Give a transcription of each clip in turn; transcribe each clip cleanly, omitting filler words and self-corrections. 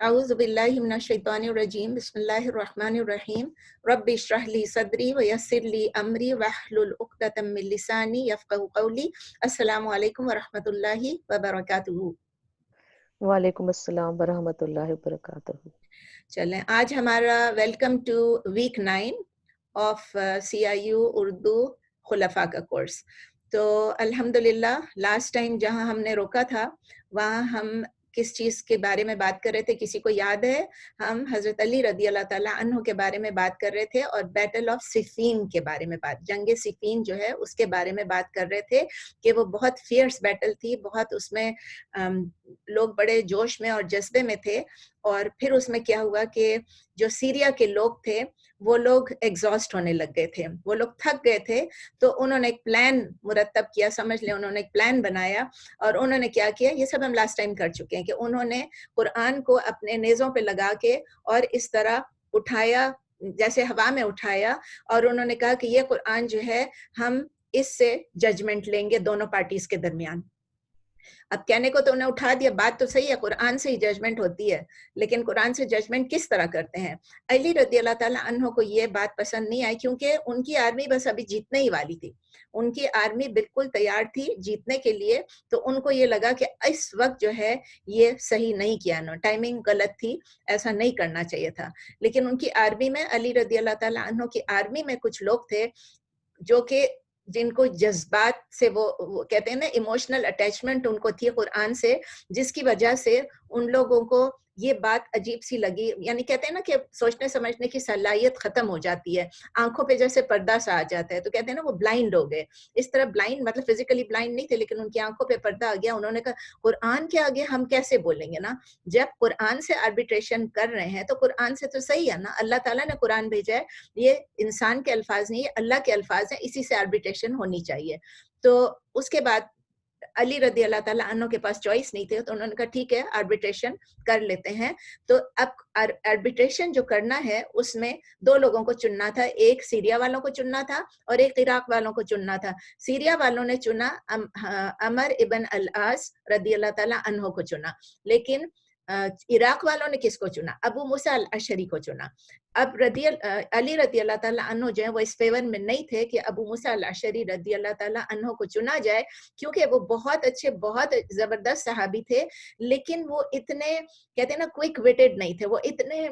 اعوذ باللہ من الشیطان الرجیم بسم اللہ الرحمن الرحیم رب اشرح لی صدری ویسر لی امری واحلل عقدۃ من لسانی یفقہوا قولی. السلام علیکم ورحمۃ اللہ وبرکاتہ. وعلیکم السلام ورحمۃ اللہ وبرکاتہ. چلیں آج ہمارا welcome to week 9 of CIU Urdu خلفاء کا کورس. تو الحمدللہ لاسٹ ٹائم جہاں ہم نے روکا تھا وہاں ہم کس چیز کے بارے میں بات کر رہے تھے؟ کسی کو یاد ہے؟ ہم حضرت علی رضی اللہ تعالیٰ عنہ کے بارے میں بات کر رہے تھے اور بیٹل آف صفین کے بارے میں جنگ صفین جو ہے اس کے بارے میں بات کر رہے تھے کہ وہ بہت فیئرس بیٹل تھی، بہت اس میں لوگ بڑے جوش میں اور جذبے میں تھے. اور پھر اس میں کیا ہوا کہ جو سیریا کے لوگ تھے وہ لوگ ایگزاسٹ ہونے لگ گئے تھے، وہ لوگ تھک گئے تھے. تو انہوں نے ایک پلان مرتب کیا، سمجھ لیں انہوں نے ایک پلان بنایا. اور انہوں نے کیا کیا، یہ سب ہم لاسٹ ٹائم کر چکے ہیں، کہ انہوں نے قرآن کو اپنے نیزوں پہ لگا کے اور اس طرح اٹھایا جیسے ہوا میں اٹھایا، اور انہوں نے کہا کہ یہ قرآن جو ہے ہم اس سے ججمنٹ لیں گے دونوں پارٹیز کے درمیان. اب کہنے کو تو انہیں اٹھا دیا، بات تو صحیح ہے، قرآن سے ہی ججمنٹ ہوتی ہے، لیکن قرآن سے ججمنٹ کس طرح کرتے ہیں؟ علی رضی اللہ تعالیٰ عنہ کو یہ بات پسند نہیں آئی، کیونکہ ان کی آرمی بس ابھی جیتنے ہی والی تھی، ان کی آرمی بالکل تیار تھی جیتنے کے لیے. تو ان کو یہ لگا کہ اس وقت جو ہے یہ صحیح نہیں کیا، ٹائمنگ غلط تھی، ایسا نہیں کرنا چاہیے تھا. لیکن ان کی آرمی میں، علی رضی اللہ تعالیٰ عنہ کی آرمی میں کچھ لوگ تھے جو کہ جن کو جذبات سے وہ کہتے ہیں نا ایموشنل اٹیچمنٹ ان کو تھی قرآن سے، جس کی وجہ سے ان لوگوں کو یہ بات عجیب سی لگی. یعنی کہتے ہیں نا کہ سوچنے سمجھنے کی صلاحیت ختم ہو جاتی ہے، آنکھوں پہ جیسے پردہ سا آ جاتا ہے. تو کہتے ہیں نا وہ بلائنڈ ہو گئے. اس طرح بلائنڈ مطلب فزیکلی بلائنڈ نہیں تھے، لیکن ان کی آنکھوں پہ پردہ آ گیا. انہوں نے کہا قرآن کے آگے ہم کیسے بولیں گے نا، جب قرآن سے آربیٹریشن کر رہے ہیں تو قرآن سے تو صحیح ہے نا، اللہ تعالیٰ نے قرآن بھیجا ہے، یہ انسان کے الفاظ نہیں، یہ اللہ کے الفاظ ہیں، اسی سے آربیٹریشن ہونی چاہیے. تو اس کے بعد علی رضی اللہ تعالیٰ عنہ کے پاس چوائس نہیں تھے، تو انہوں نے کہا ٹھیک ہے آربیٹریشن کر لیتے ہیں. تو اب آربیٹریشن جو کرنا ہے اس میں دو لوگوں کو چننا تھا، ایک سیریا والوں کو چننا تھا اور ایک عراق والوں کو چننا تھا. سیریا والوں نے چنا عمر ابن العاص رضی اللہ تعالیٰ عنہ کو چنا، لیکن عراق والوں نے کس کو چنا؟ ابو موسیٰ الاشعری کو چنا. اب علی رضی اللہ تعالیٰ عنہ جو ہے وہ اس فیور میں نہیں تھے کہ ابو موسیٰ الاشعری رضی اللہ تعالیٰ عنہ کو چنا جائے، کیونکہ وہ بہت اچھے بہت زبردست صحابی تھے، لیکن وہ اتنے کہتے ہیں نا کوئک ویٹڈ نہیں تھے. وہ اتنے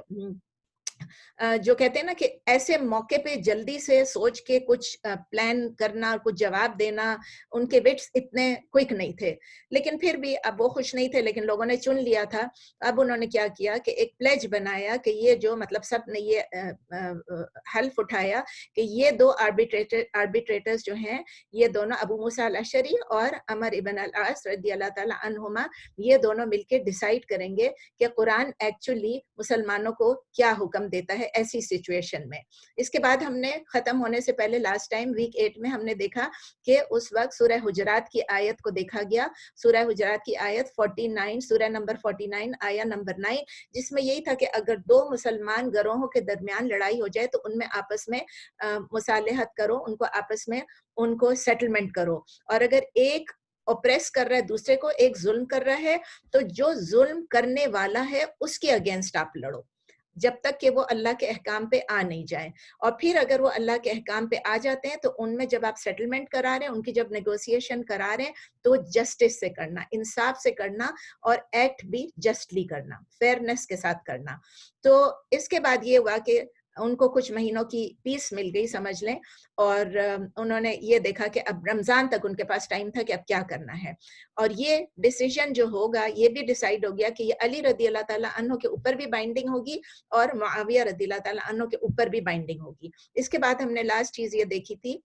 جو کہتے ہیں نا کہ ایسے موقع پہ جلدی سے سوچ کے کچھ پلان کرنا، کچھ جواب دینا، ان کے وٹس اتنے کوئک نہیں تھے. لیکن پھر بھی اب وہ خوش نہیں تھے، لیکن لوگوں نے چن لیا تھا. اب انہوں نے کیا کیا کہ ایک پلیج بنایا کہ یہ جو مطلب سب نے یہ حلف اٹھایا کہ یہ دو آربیٹریٹرز جو ہیں، یہ دونوں ابو موسیٰ الاشعری اور عمر ابن العاص رضی اللہ تعالیٰ عنہما، یہ دونوں مل کے ڈیسائیڈ کریں گے کہ قرآن ایکچولی مسلمانوں کو کیا حکم دیتا ہے ایسی سچویشن میں. اس کے بعد ہم نے ختم ہونے سے پہلے لاسٹ ٹائم ویک 8 میں ہم نے دیکھا کہ اس وقت سورہ حجرات کی آیت کو دیکھا گیا، سورہ حجرات کی آیت 49، سورہ نمبر 49 آیہ نمبر 9، جس میں یہی تھا کہ اگر دو مسلمان گروہوں کے درمیان لڑائی ہو جائے تو ان میں آپس میں مصالحت کرو، ان کو آپس میں ان کو سیٹلمنٹ کرو. اور اگر ایک اوپریس کر رہا ہے دوسرے کو، ایک ظلم کر رہا ہے، تو جو ظلم کرنے والا ہے اس کے اگینسٹ آپ لڑو جب تک کہ وہ اللہ کے احکام پہ آ نہیں جائے. اور پھر اگر وہ اللہ کے احکام پہ آ جاتے ہیں تو ان میں جب آپ سیٹلمنٹ کرا رہے ہیں، ان کی جب نیگوسیشن کرا رہے ہیں، تو جسٹس سے کرنا، انصاف سے کرنا، اور ایکٹ بھی جسٹلی کرنا، فیئرنس کے ساتھ کرنا. تو اس کے بعد یہ ہوا کہ ان کو کچھ مہینوں کی پیس مل گئی سمجھ لیں، اور انہوں نے یہ دیکھا کہ اب رمضان تک ان کے پاس ٹائم تھا کہ اب کیا کرنا ہے. اور یہ ڈیسیژن جو ہوگا یہ بھی ڈیسائیڈ ہو گیا کہ یہ علی رضی اللہ تعالیٰ عنہ کے اوپر بھی بائنڈنگ ہوگی اور معاویہ رضی اللہ تعالیٰ عنہ کے اوپر بھی بائنڈنگ ہوگی. اس کے بعد ہم نے لاسٹ چیز یہ دیکھی تھی،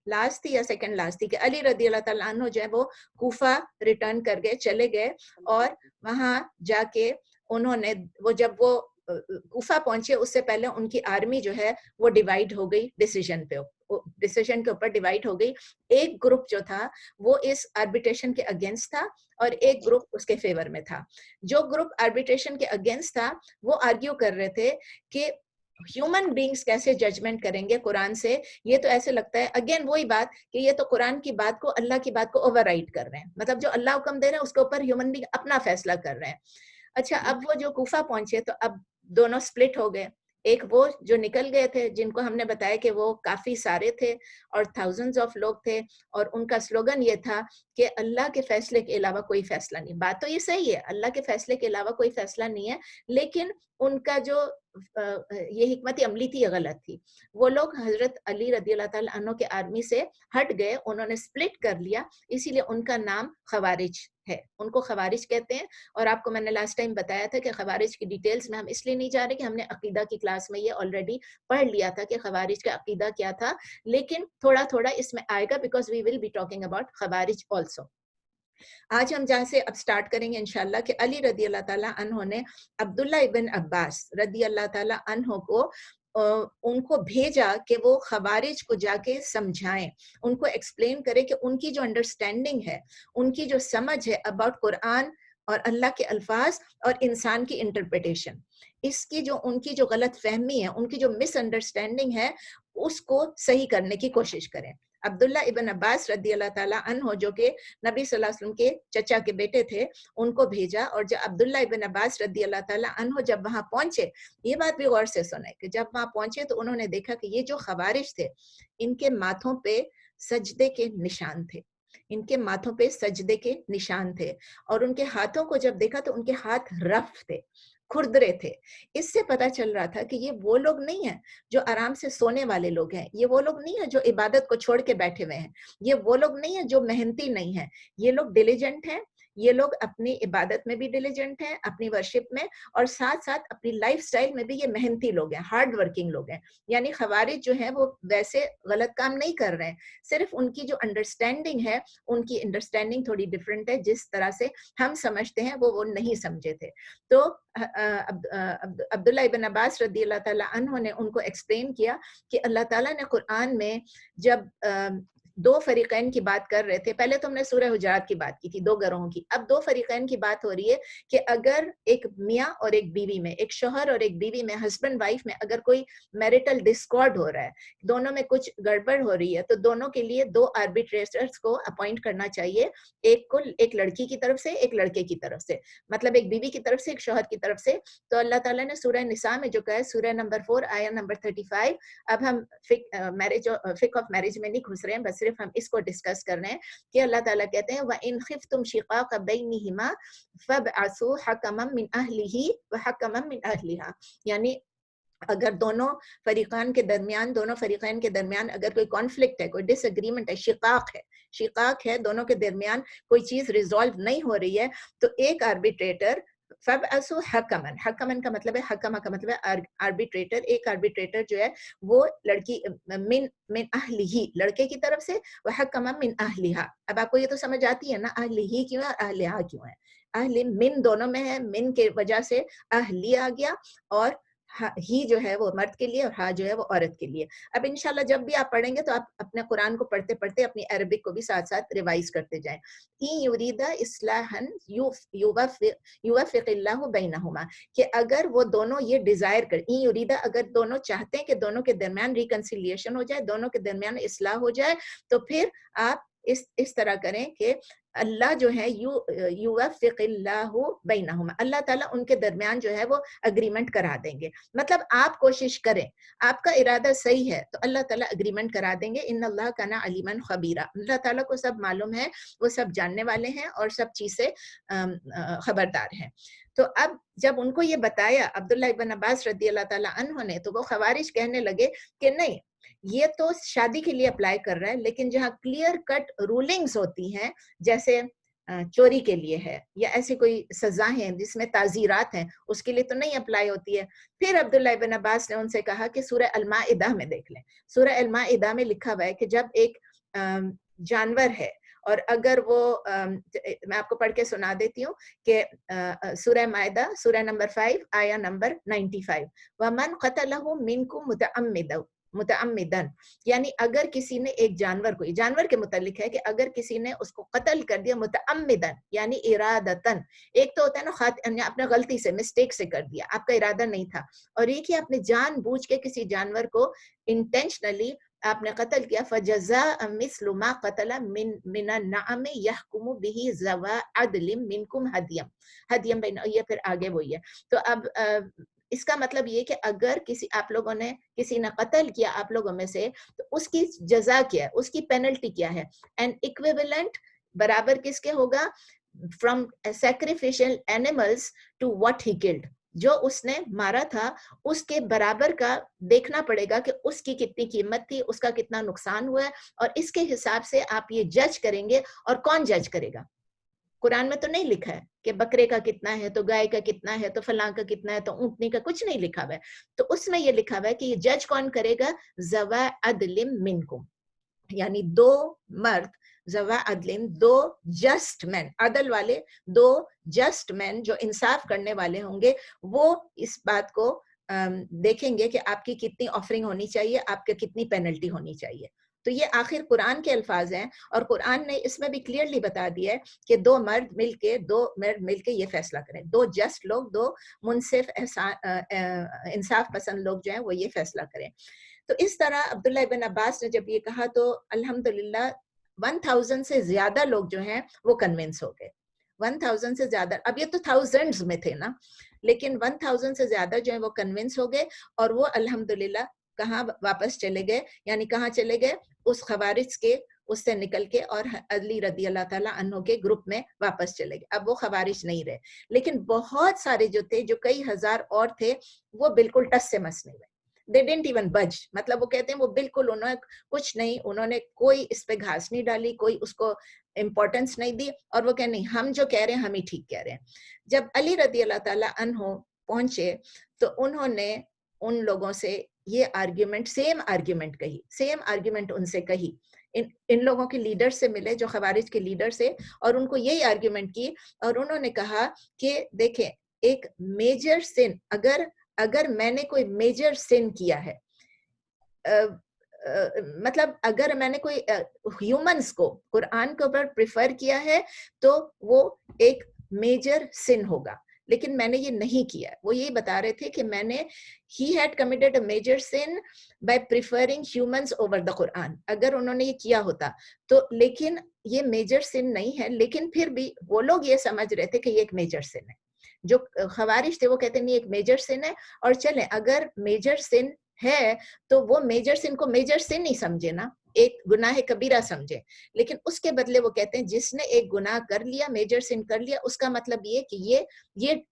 لاسٹ تھی یا سیکنڈ لاسٹ تھی، کہ علی رضی اللہ تعالیٰ عنہ جو ہے وہ کوفہ ریٹرن کر گئے، چلے گئے، اور وہاں جا کے انہوں نے جب وہ کوفہ پہنچے اس سے پہلے ان کی آرمی جو ہے وہ ڈیوائیڈ ہو گئی، ڈیسیژن کے اوپر ڈیوائیڈ ہو گئی. ایک گروپ جو تھا وہ اس آربیٹریشن کے اگینسٹ تھا اور ایک گروپ اس کے فیور میں تھا. جو گروپ آربیٹریشن کے اگینسٹ تھا وہ آرگیو کر رہے تھے کہ ہیومن بینگز کیسے ججمنٹ کریں گے قرآن سے. یہ تو ایسے لگتا ہے اگین وہی بات کہ یہ تو قرآن کی بات کو، اللہ کی بات کو اوور رائڈ کر رہے ہیں، مطلب جو اللہ حکم دے رہے ہیں اس کے اوپر ہیومن بینگ اپنا فیصلہ کر رہے ہیں. اچھا اب وہ جو کوفہ پہنچے تو اب دونوں سپلٹ ہو گئے. ایک وہ جو نکل گئے تھے جن کو ہم نے بتایا کہ وہ کافی سارے تھے اور تھاؤزنڈز آف لوگ تھے, اور ان کا سلوگن یہ تھا کہ اللہ کے فیصلے کے علاوہ کوئی فیصلہ نہیں. بات تو یہ صحیح ہے, اللہ کے فیصلے کے علاوہ کوئی فیصلہ نہیں ہے, لیکن ان کا جو یہ حکمت عملی تھی یہ غلط تھی. وہ لوگ حضرت علی رضی اللہ تعالیٰ عنہ کے آرمی سے ہٹ گئے, انہوں نے سپلٹ کر لیا, اسی لیے ان کا نام خوارج ہے, ان کو خوارج کہتے ہیں. اور آپ کو میں نے لاسٹ ٹائم بتایا تھا کہ خوارج کی ڈیٹیلز میں ہم اس لیے نہیں جا رہے کہ ہم نے عقیدہ کی کلاس میں یہ آلریڈی پڑھ لیا تھا کہ خوارج کا عقیدہ کیا تھا, لیکن تھوڑا تھوڑا اس میں آئے گا because we will be talking about خوارج آلسو. آج ہم جہاں سے اب سٹارٹ کریں گے انشاءاللہ کہ علی رضی اللہ تعالیٰ عنہ نے عبداللہ ابن عباس رضی اللہ تعالیٰ عنہ کو ان کو بھیجا کہ وہ خوارج کو جا کے سمجھائیں, ان کو ایکسپلین کرے کہ ان کی جو انڈرسٹینڈنگ ہے, ان کی جو سمجھ ہے اباؤٹ قرآن اور اللہ کے الفاظ اور انسان کی انٹرپریٹیشن, اس کی جو ان کی جو غلط فہمی ہے, ان کی جو مس انڈرسٹینڈنگ ہے, اس کو صحیح کرنے کی کوشش کریں. عبداللہ ابن عباس رضی اللہ تعالیٰ عنہ جو کہ نبی صلی اللہ علیہ وسلم کے چچا کے بیٹے تھے, ان کو بھیجا. اور جب عبداللہ ابن عباس رضی اللہ تعالیٰ عنہ جب وہاں پہنچے, یہ بات بھی غور سے سنیں کہ جب وہاں پہنچے تو انہوں نے دیکھا کہ یہ جو خوارج تھے ان کے ماتھوں پہ سجدے کے نشان تھے, ان کے ماتھوں پہ سجدے کے نشان تھے, اور ان کے ہاتھوں کو جب دیکھا تو ان کے ہاتھ رف تھے, کھردرے تھے. اس سے پتا چل رہا تھا کہ یہ وہ لوگ نہیں ہیں جو آرام سے سونے والے لوگ ہیں, یہ وہ لوگ نہیں ہیں جو عبادت کو چھوڑ کے بیٹھے ہوئے ہیں, یہ وہ لوگ نہیں ہیں جو محنتی نہیں ہیں, یہ لوگ ڈیلیجنٹ ہیں, یہ لوگ اپنی عبادت میں بھی ڈیلیجنٹ ہیں, اپنی ورشپ میں, اور ساتھ ساتھ اپنی لائف سٹائل میں بھی یہ محنتی لوگ ہیں, ہارڈ ورکنگ لوگ ہیں. یعنی خوارج جو ہیں وہ ویسے غلط کام نہیں کر رہے ہیں, صرف ان کی جو انڈرسٹینڈنگ ہے, ان کی انڈرسٹینڈنگ تھوڑی ڈفرینٹ ہے, جس طرح سے ہم سمجھتے ہیں وہ نہیں سمجھے تھے. تو عبداللہ ابن عباس رضی اللہ تعالیٰ عنہ نے ان کو ایکسپلین کیا کہ اللہ تعالیٰ نے قرآن میں جب دو فریقین کی بات کر رہے تھے, پہلے تو ہم نے سورہ حجرات کی بات کی تھی, دو گروہوں کی, اب دو فریقین کی بات ہو رہی ہے کہ اگر ایک میاں اور ایک بیوی میں, ایک شوہر اور ایک بیوی میں, ہسبینڈ وائف میں اگر کوئی میریٹل ڈسکارڈ ہو رہا ہے, دونوں میں کچھ گڑبڑ ہو رہی ہے, تو دونوں کے لیے دو آربیٹریٹرز کو اپوائنٹ کرنا چاہیے, ایک کو ایک لڑکی کی طرف سے, ایک لڑکے کی طرف سے, مطلب ایک بیوی کی طرف سے, ایک شوہر کی طرف سے. تو اللہ تعالیٰ نے سورہ نساء میں جو کہا ہے, سورہ نمبر 4 آیا نمبر 35, اب ہم فقہ آف میرج میں نہیں گھس رہے ہیں, بس صرف ہم اس کو ڈسکس کر رہے ہیں کہ اللہ تعالیٰ کہتے ہیں وَإِنْ خِفْتُمْ شِقَاقَ بَيْنِهِمَا فَابْعَثُوا حَكَمًا مِّنْ أَهْلِهِ وَحَكَمًا مِّنْ أَهْلِهَا. یعنی اگر دونوں فریقین کے درمیان اگر کوئی کانفلکٹ ہے, کوئی ڈس ایگریمنٹ ہے, شقاق ہے, دونوں کے درمیان کوئی چیز ریزالو نہیں ہو رہی ہے, تو ایک آربیٹریٹر, فَابْعَثُوا حَكَمًا, حَكَمًا کا مطلب ہے, حَكَمَ کا مطلب ہے آربیٹریٹر, ایک آربیٹریٹر جو ہے وہ لڑکی من اہلہ, لڑکے کی طرف سے, وَحَكَمًا مِّنْ أَهْلِهَا. اب آپ کو یہ تو سمجھ آتی ہے نا, اہلہ کیوں ہے, اہلہا کیوں ہے, اہل من دونوں میں ہے, من کے وجہ سے اہلی آ گیا, اور ہی جو ہے وہ مرد کے لیے اور ہا جو ہے وہ عورت کے لیے. اب انشاءاللہ جب بھی آپ پڑھیں گے تو آپ اپنے قرآن کو پڑھتے پڑھتے اپنی عربک کو بھی ساتھ ساتھ ریوائز کرتے جائیں. ان یرید اصلاحا یوفق اللہ بینہما, کہ اگر وہ دونوں یہ ڈیزائر کر, ان یرید اگر دونوں چاہتے ہیں کہ دونوں کے درمیان ریکنسیلیشن ہو جائے, دونوں کے درمیان اصلاح ہو جائے, تو پھر آپ اس طرح کریں کہ اللہ جو ہے یوفق اللہ بینہما, اللہ تعالیٰ ان کے درمیان جو ہے وہ اگریمنٹ کرا دیں گے. مطلب آپ کوشش کریں, آپ کا ارادہ صحیح ہے تو اللہ تعالیٰ اگریمنٹ کرا دیں گے. ان اللہ کان علیما خبیرا, اللہ تعالیٰ کو سب معلوم ہے, وہ سب جاننے والے ہیں اور سب چیز سے خبردار ہیں. تو اب جب ان کو یہ بتایا عبداللہ ابن عباس رضی اللہ تعالیٰ عنہ نے, تو وہ خوارج کہنے لگے کہ نہیں, یہ تو شادی کے لیے اپلائی کر رہا ہے, لیکن جہاں کلیئر کٹ رولنگز ہوتی ہیں, جیسے چوری کے لیے ہے یا ایسی کوئی سزا ہیں جس میں تعزیرات ہیں, اس کے لیے تو نہیں اپلائی ہوتی ہے. پھر عبداللہ ابن عباس نے ان سے کہا کہ سورہ المائدہ میں دیکھ لیں, سورہ المائدہ میں لکھا ہوا ہے کہ جب ایک جانور ہے, اور اگر وہ میں آپ کو پڑھ کے سنا دیتی ہوں کہ سورہ مائدہ سورہ نمبر 5 آیا نمبر 95, وَمَنْ قَتَلَهُ مِنْكُمْ متعمدن, یعنی اگر کسی نے ایک جانور کو, جانور کے متعلق ہے کہ اگر کسی نے اس کو قتل کر دیا متعمدن یعنی ارادتن, ایک تو ہوتا ہے نا آپ نے غلطی سے, مسٹیک سے کر دیا, آپ کا ارادہ نہیں تھا, اور ایک ہی آپ نے جان بوجھ کے کسی جانور کو انٹینشنلی آپ نے قتل کیا فجزاء مثل ما قتل من النعم يحكم به ذوى عدل منكم ہدیم بین، یہ پھر آگے وہی ہے. تو اب اس کا مطلب یہ کہ اگر کسی آپ لوگوں نے کسی نے قتل کیا آپ لوگوں میں سے تو اس کی جزا کیا ہے، اس کی پینلٹی کیا ہے. اینڈ ایکویولنٹ برابر کس کے ہوگا؟ From sacrificial animals to what he killed, جو اس نے مارا تھا اس کے برابر کا دیکھنا پڑے گا کہ اس کی کتنی قیمت تھی، اس کا کتنا نقصان ہوا ہے، اور اس کے حساب سے آپ یہ جج کریں گے. اور کون جج کرے گا؟ قرآن میں تو نہیں لکھا ہے کہ بکرے کا کتنا ہے تو گائے کا کتنا ہے تو فلاں کا کتنا ہے تو اونٹنی کا، کچھ نہیں لکھا ہوا ہے. تو اس میں یہ لکھا ہوا ہے کہ یہ جج کون کرے گا؟ ذوی عدل منکم، یعنی دو مرد، ذوی عدل، دو جسٹ مین، عدل والے دو جسٹ مین جو انصاف کرنے والے ہوں گے، وہ اس بات کو دیکھیں گے کہ آپ کی کتنی آفرنگ ہونی چاہیے، آپ کی کتنی پینلٹی ہونی چاہیے. تو یہ آخر قرآن کے الفاظ ہیں، اور قرآن نے اس میں بھی کلیئرلی بتا دیا ہے کہ دو مرد مل کے یہ فیصلہ کریں، دو جسٹ لوگ، دو منصف انصاف پسند لوگ جو ہیں وہ یہ فیصلہ کریں. تو اس طرح عبداللہ ابن عباس نے جب یہ کہا تو الحمدللہ 1000 سے زیادہ لوگ جو ہیں وہ کنونس ہو گئے. 1000 سے زیادہ، اب یہ تو تھاؤزنڈز میں تھے نا، لیکن 1000 سے زیادہ جو ہیں وہ کنونس ہو گئے، اور وہ الحمدللہ کہاں واپس چلے گئے؟ یعنی کہاں چلے گئے؟ اس خوارج کے اس سے نکل کے اور علی رضی اللہ تعالیٰ عنہ کے گروپ میں واپس چلے گئے. اب وہ خوارج نہیں رہے، لیکن بہت سارے جو تھے، جو کئی ہزار اور تھے، وہ بالکل ٹس سے مس نہیں ہوئے. they didn't even budge، مطلب وہ کہتے ہیں وہ بالکل انہوں نے کچھ نہیں، انہوں نے کوئی اس پہ گھاس نہیں ڈالی، کوئی اس کو امپورٹنس نہیں دی، اور وہ کہ نہیں ہم جو کہہ رہے ہیں ہم ہی ٹھیک کہہ رہے ہیں. جب علی رضی اللہ تعالیٰ عنہ پہنچے تو انہوں نے ان لوگوں سے یہ آرگیومنٹ، سیم آرگیومنٹ ان سے کہی، ان لوگوں کے لیڈر سے ملے جو خوارج کے لیڈر سے، اور ان کو یہی آرگیومنٹ کی، اور انہوں نے کہا کہ دیکھیں ایک میجر سن، اگر میں نے کوئی میجر سن کیا ہے، مطلب اگر میں نے کوئی ہیومنس کو قرآن کے اوپر پریفر کیا ہے تو وہ ایک میجر سن ہوگا، لیکن میں نے یہ نہیں کیا. وہ یہی بتا رہے تھے کہ میں نے he had committed a major sin by preferring humans over the Quran. اگر انہوں نے یہ کیا ہوتا تو، لیکن یہ میجر سن نہیں ہے، لیکن پھر بھی وہ لوگ یہ سمجھ رہے تھے کہ یہ ایک میجر سن ہے. جو خوارج تھے وہ کہتے ہیں نہیں ایک میجر سن ہے، اور چلیں اگر میجر سن ہے تو وہ میجر سن کو میجر سن نہیں سمجھے نا، ایک گناہ کبیرہ سمجھے. لیکن اس کے بدلے وہ کہتے ہیں جس نے ایک گناہ کر لیا، میجر سن کر لیا، اس کا مطلب یہ کہ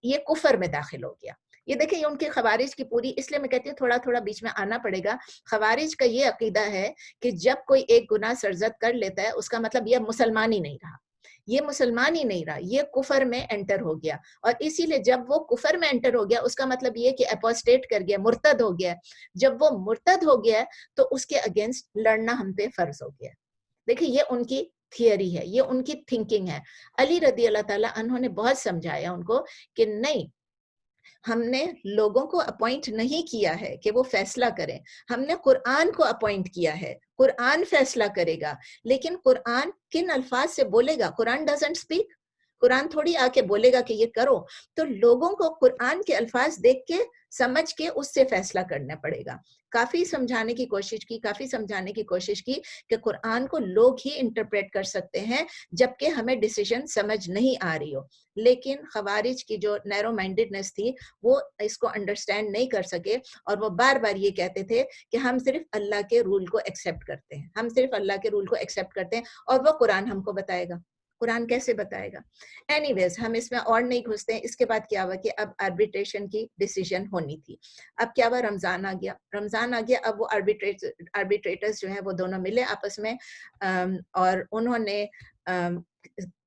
یہ کفر میں داخل ہو گیا. یہ دیکھیں یہ ان کے خوارج کی پوری، اس لیے میں کہتی ہوں تھوڑا تھوڑا بیچ میں آنا پڑے گا. خوارج کا یہ عقیدہ ہے کہ جب کوئی ایک گناہ سرزد کر لیتا ہے اس کا مطلب یہ مسلمان ہی نہیں رہا، یہ مسلمان ہی نہیں رہا، یہ کفر میں انٹر ہو گیا. اور اسی لیے جب وہ کفر میں انٹر ہو گیا اس کا مطلب یہ کہ اپوسٹیٹ کر گیا، مرتد ہو گیا. جب وہ مرتد ہو گیا تو اس کے اگینسٹ لڑنا ہم پہ فرض ہو گیا. دیکھیں یہ ان کی تھیوری ہے، یہ ان کی تھنکنگ ہے. علی رضی اللہ تعالیٰ عنہ نے بہت سمجھایا ان کو کہ نہیں، ہم نے لوگوں کو اپوائنٹ نہیں کیا ہے کہ وہ فیصلہ کریں، ہم نے قرآن کو اپوائنٹ کیا ہے، قرآن فیصلہ کرے گا. لیکن قرآن کن الفاظ سے بولے گا؟ قرآن ڈزنٹ اسپیک، قرآن تھوڑی آ کے بولے گا کہ یہ کرو. تو لوگوں کو قرآن کے الفاظ دیکھ کے سمجھ کے اس سے فیصلہ کرنا پڑے گا. کافی سمجھانے کی کوشش کی کہ قرآن کو لوگ ہی انٹرپریٹ کر سکتے ہیں جبکہ ہمیں ڈیسیژن سمجھ نہیں آ رہی ہو. لیکن خوارج کی جو نیرو مائنڈڈنس تھی وہ اس کو انڈرسٹینڈ نہیں کر سکے، اور وہ بار بار یہ کہتے تھے کہ ہم صرف اللہ کے رول کو ایکسیپٹ کرتے ہیں، ہم صرف اللہ کے رول کو ایکسیپٹ کرتے ہیں، اور وہ قرآن ہم کو بتائے گا. قرآن کیسے بتائے گا؟ اینی ویز ہم اس میں اور نہیں گھستے ہیں. اس کے بعد کیا ہوا کہ اب آربیٹریشن کی ڈیسیژن ہونی تھی. اب کیا ہوا؟ رمضان آ گیا. اب وہ آربیٹریٹرز جو ہیں وہ دونوں ملے آپس میں، اور انہوں نے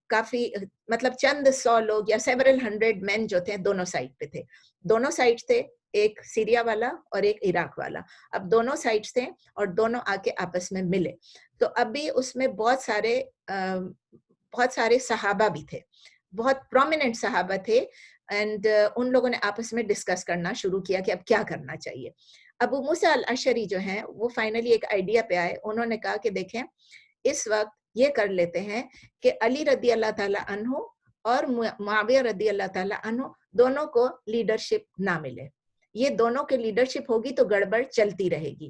کافی مطلب چند 100 لوگ یا several hundred men جو تھے دونوں سائڈ پہ تھے، دونوں سائڈ تھے، ایک سیریا والا اور ایک عراق والا. اب دونوں سائڈس تھے اور دونوں آ کے آپس میں ملے. تو ابھی اس میں بہت سارے صحابہ بھی تھے، بہت پرومیننٹ صحابہ تھے، اینڈ ان لوگوں نے آپس میں ڈسکس کرنا شروع کیا کہ اب کیا کرنا چاہیے. ابو موسیٰ الاشعری جو ہیں وہ فائنلی ایک آئیڈیا پہ آئے. انہوں نے کہا کہ دیکھیں اس وقت یہ کر لیتے ہیں کہ علی رضی اللہ تعالیٰ عنہ اور معاویہ رضی اللہ تعالیٰ عنہ دونوں کو لیڈرشپ نہ ملے. یہ دونوں کے لیڈرشپ ہوگی تو گڑبڑ چلتی رہے گی.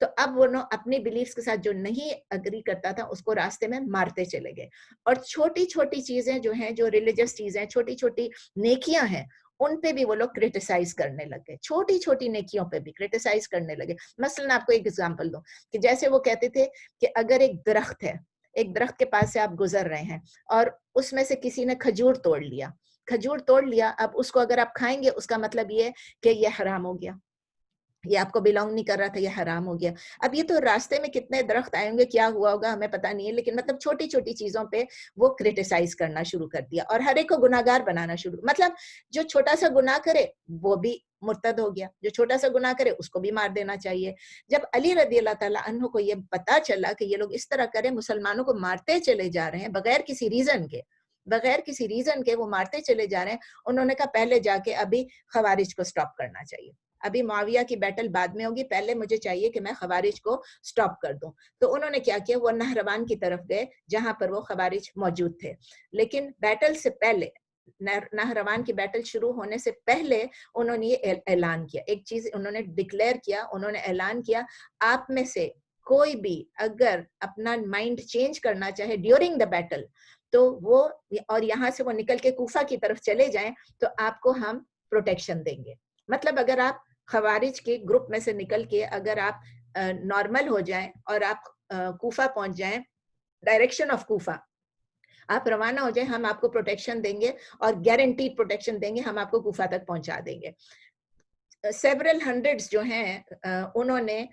تو اب وہ اپنی بلیفس کے ساتھ جو نہیں اگری کرتا تھا اس کو راستے میں مارتے چلے گئے. اور چھوٹی چھوٹی چیزیں جو ہیں, جو ریلیجس چیزیں, چھوٹی چھوٹی نیکیاں ہیں, ان پہ بھی وہ لوگ کرٹیسائز کرنے لگے, چھوٹی چھوٹی نیکیوں پہ بھی کرٹیسائز کرنے لگے. مثلا آپ کو ایک ایگزامپل دوں کہ جیسے وہ کہتے تھے کہ اگر ایک درخت ہے, ایک درخت کے پاس سے آپ گزر رہے ہیں اور اس میں سے کسی نے کھجور توڑ لیا, اب اس کو اگر آپ کھائیں گے اس کا مطلب یہ کہ یہ حرام ہو گیا, یہ آپ کو بلانگ نہیں کر رہا تھا, یہ حرام ہو گیا. اب یہ تو راستے میں کتنے درخت آئیں گے, کیا ہوا ہوگا ہمیں پتہ نہیں ہے, لیکن مطلب چھوٹی چھوٹی چیزوں پہ وہ کرٹیسائز کرنا شروع کر دیا اور ہر ایک کو گناہگار بنانا شروع. مطلب جو چھوٹا سا گناہ کرے وہ بھی مرتد ہو گیا, جو چھوٹا سا گناہ کرے اس کو بھی مار دینا چاہیے. جب علی رضی اللہ تعالیٰ عنہ کو یہ پتا چلا کہ یہ لوگ اس طرح کریں, مسلمانوں کو مارتے چلے جا رہے ہیں بغیر کسی ریزن کے وہ مارتے چلے جا رہے ہیں, انہوں نے کہا پہلے جا کے ابھی خوارج کو سٹاپ کرنا چاہیے. ابھی معاویہ کی بیٹل بعد میں ہوگی, پہلے مجھے چاہیے کہ میں خوارج کو سٹاپ کر دوں. تو انہوں نے کیا کیا, وہ نہروان کی طرف گئے جہاں پر وہ خوارج موجود تھے. لیکن بیٹل سے پہلے, نہروان کی بیٹل شروع ہونے سے پہلے انہوں نے یہ اعلان کیا, ایک چیز انہوں نے ڈکلیئر کیا, انہوں نے اعلان کیا, آپ میں سے کوئی بھی اگر اپنا مائنڈ چینج کرنا چاہے ڈیورنگ دا بیٹل تو وہ, اور یہاں سے وہ نکل کے کوفہ کی طرف چلے جائیں تو آپ کو ہم پروٹیکشن دیں گے. مطلب اگر آپ خوارج کے گروپ میں سے نکل کے اگر آپ نارمل ہو جائیں اور آپ کوفہ پہنچ جائیں, ڈائریکشن آف کوفہ آپ روانہ ہو جائیں, ہم آپ کو پروٹیکشن دیں گے اور گارنٹیڈ پروٹیکشن دیں گے, ہم آپ کو کوفہ تک پہنچا دیں گے. سیورل ہنڈریڈز جو ہیں انہوں نے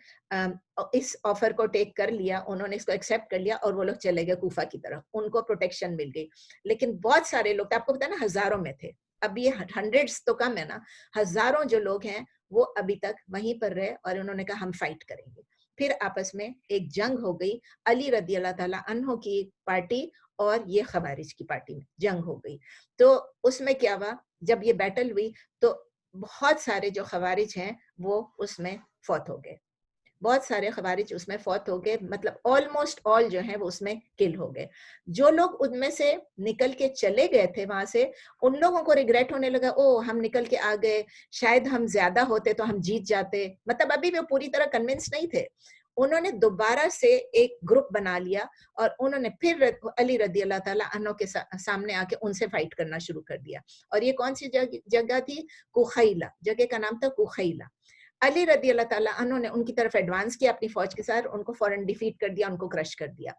اس آفر کو ٹیک کر لیا, انہوں نے اس کو ایکسیپٹ کر لیا اور وہ لوگ چلے گئے کوفہ کی طرف, ان کو پروٹیکشن مل گئی. لیکن بہت سارے لوگ, آپ کو پتا نا ہزاروں میں تھے, اب یہ ہنڈریڈز تو کم ہے نا, ہزاروں جو لوگ ہیں وہ ابھی تک وہیں پر رہے اور انہوں نے کہا ہم فائٹ کریں گے. پھر آپس میں ایک جنگ ہو گئی, علی رضی اللہ تعالیٰ عنہ کی پارٹی اور یہ خوارج کی پارٹی میں جنگ ہو گئی. تو اس میں کیا ہوا, جب یہ بیٹل ہوئی تو بہت سارے جو خوارج ہیں وہ اس میں فوت ہو گئے, بہت سارے خوارج اس میں فوت ہو گئے, مطلب آلموسٹ آل جو ہیں وہ اس میں کل ہو گئے. جو لوگ ان میں سے نکل کے چلے گئے تھے وہاں سے, ان لوگوں کو ریگریٹ ہونے لگا, او ہم نکل کے آ گئے, شاید ہم زیادہ ہوتے تو ہم جیت جاتے. مطلب ابھی بھی وہ پوری طرح کنونس نہیں تھے. انہوں نے دوبارہ سے ایک گروپ بنا لیا اور انہوں نے پھر علی رضی اللہ تعالیٰ عنہ کے سامنے آ کے ان سے فائٹ کرنا شروع کر دیا. اور یہ کون سی جگہ تھی, کوخیلہ, جگہ کا نام تھا کوخیلہ. علی رضی اللہ تعالیٰ عنہ نے ان کی طرف ایڈوانس کیا اپنی فوج کے ساتھ, ان کو فوراً ڈیفیٹ کر دیا, ان کو کرش کر دیا.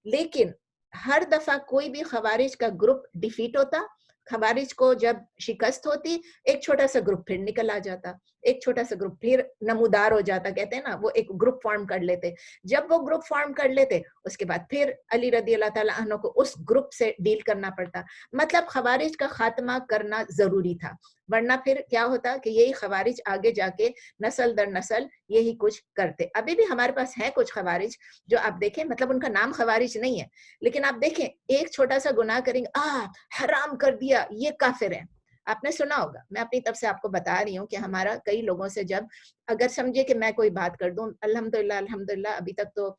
لیکن ہر دفعہ کوئی بھی خوارج کا گروپ ڈیفیٹ ہوتا, خوارج کو جب شکست ہوتی, ایک چھوٹا سا گروپ پھر نکل آ جاتا, ایک چھوٹا سا گروپ پھر نمودار ہو جاتا, کہتے ہیں نا, وہ ایک گروپ فارم کر لیتے. جب وہ گروپ فارم کر لیتے اس کے بعد پھر علی رضی اللہ تعالیٰ عنہ کو اس گروپ سے ڈیل کرنا پڑتا. مطلب خوارج کا خاتمہ کرنا ضروری تھا, ورنہ پھر کیا ہوتا کہ یہی خوارج آگے جا کے نسل در نسل یہی کچھ کرتے. ابھی بھی ہمارے پاس ہیں کچھ خوارج جو آپ دیکھیں, مطلب ان کا نام خوارج نہیں ہے, لیکن آپ دیکھیں ایک چھوٹا سا گناہ کریں گے, حرام کر دیا, یہ کافر ہے. آپ نے سنا ہوگا, میں اپنی طرف سے آپ کو بتا رہی ہوں کہ ہمارا کئی لوگوں سے جب, اگر سمجھے کہ میں کوئی بات کر دوں, الحمدللہ ابھی تک تو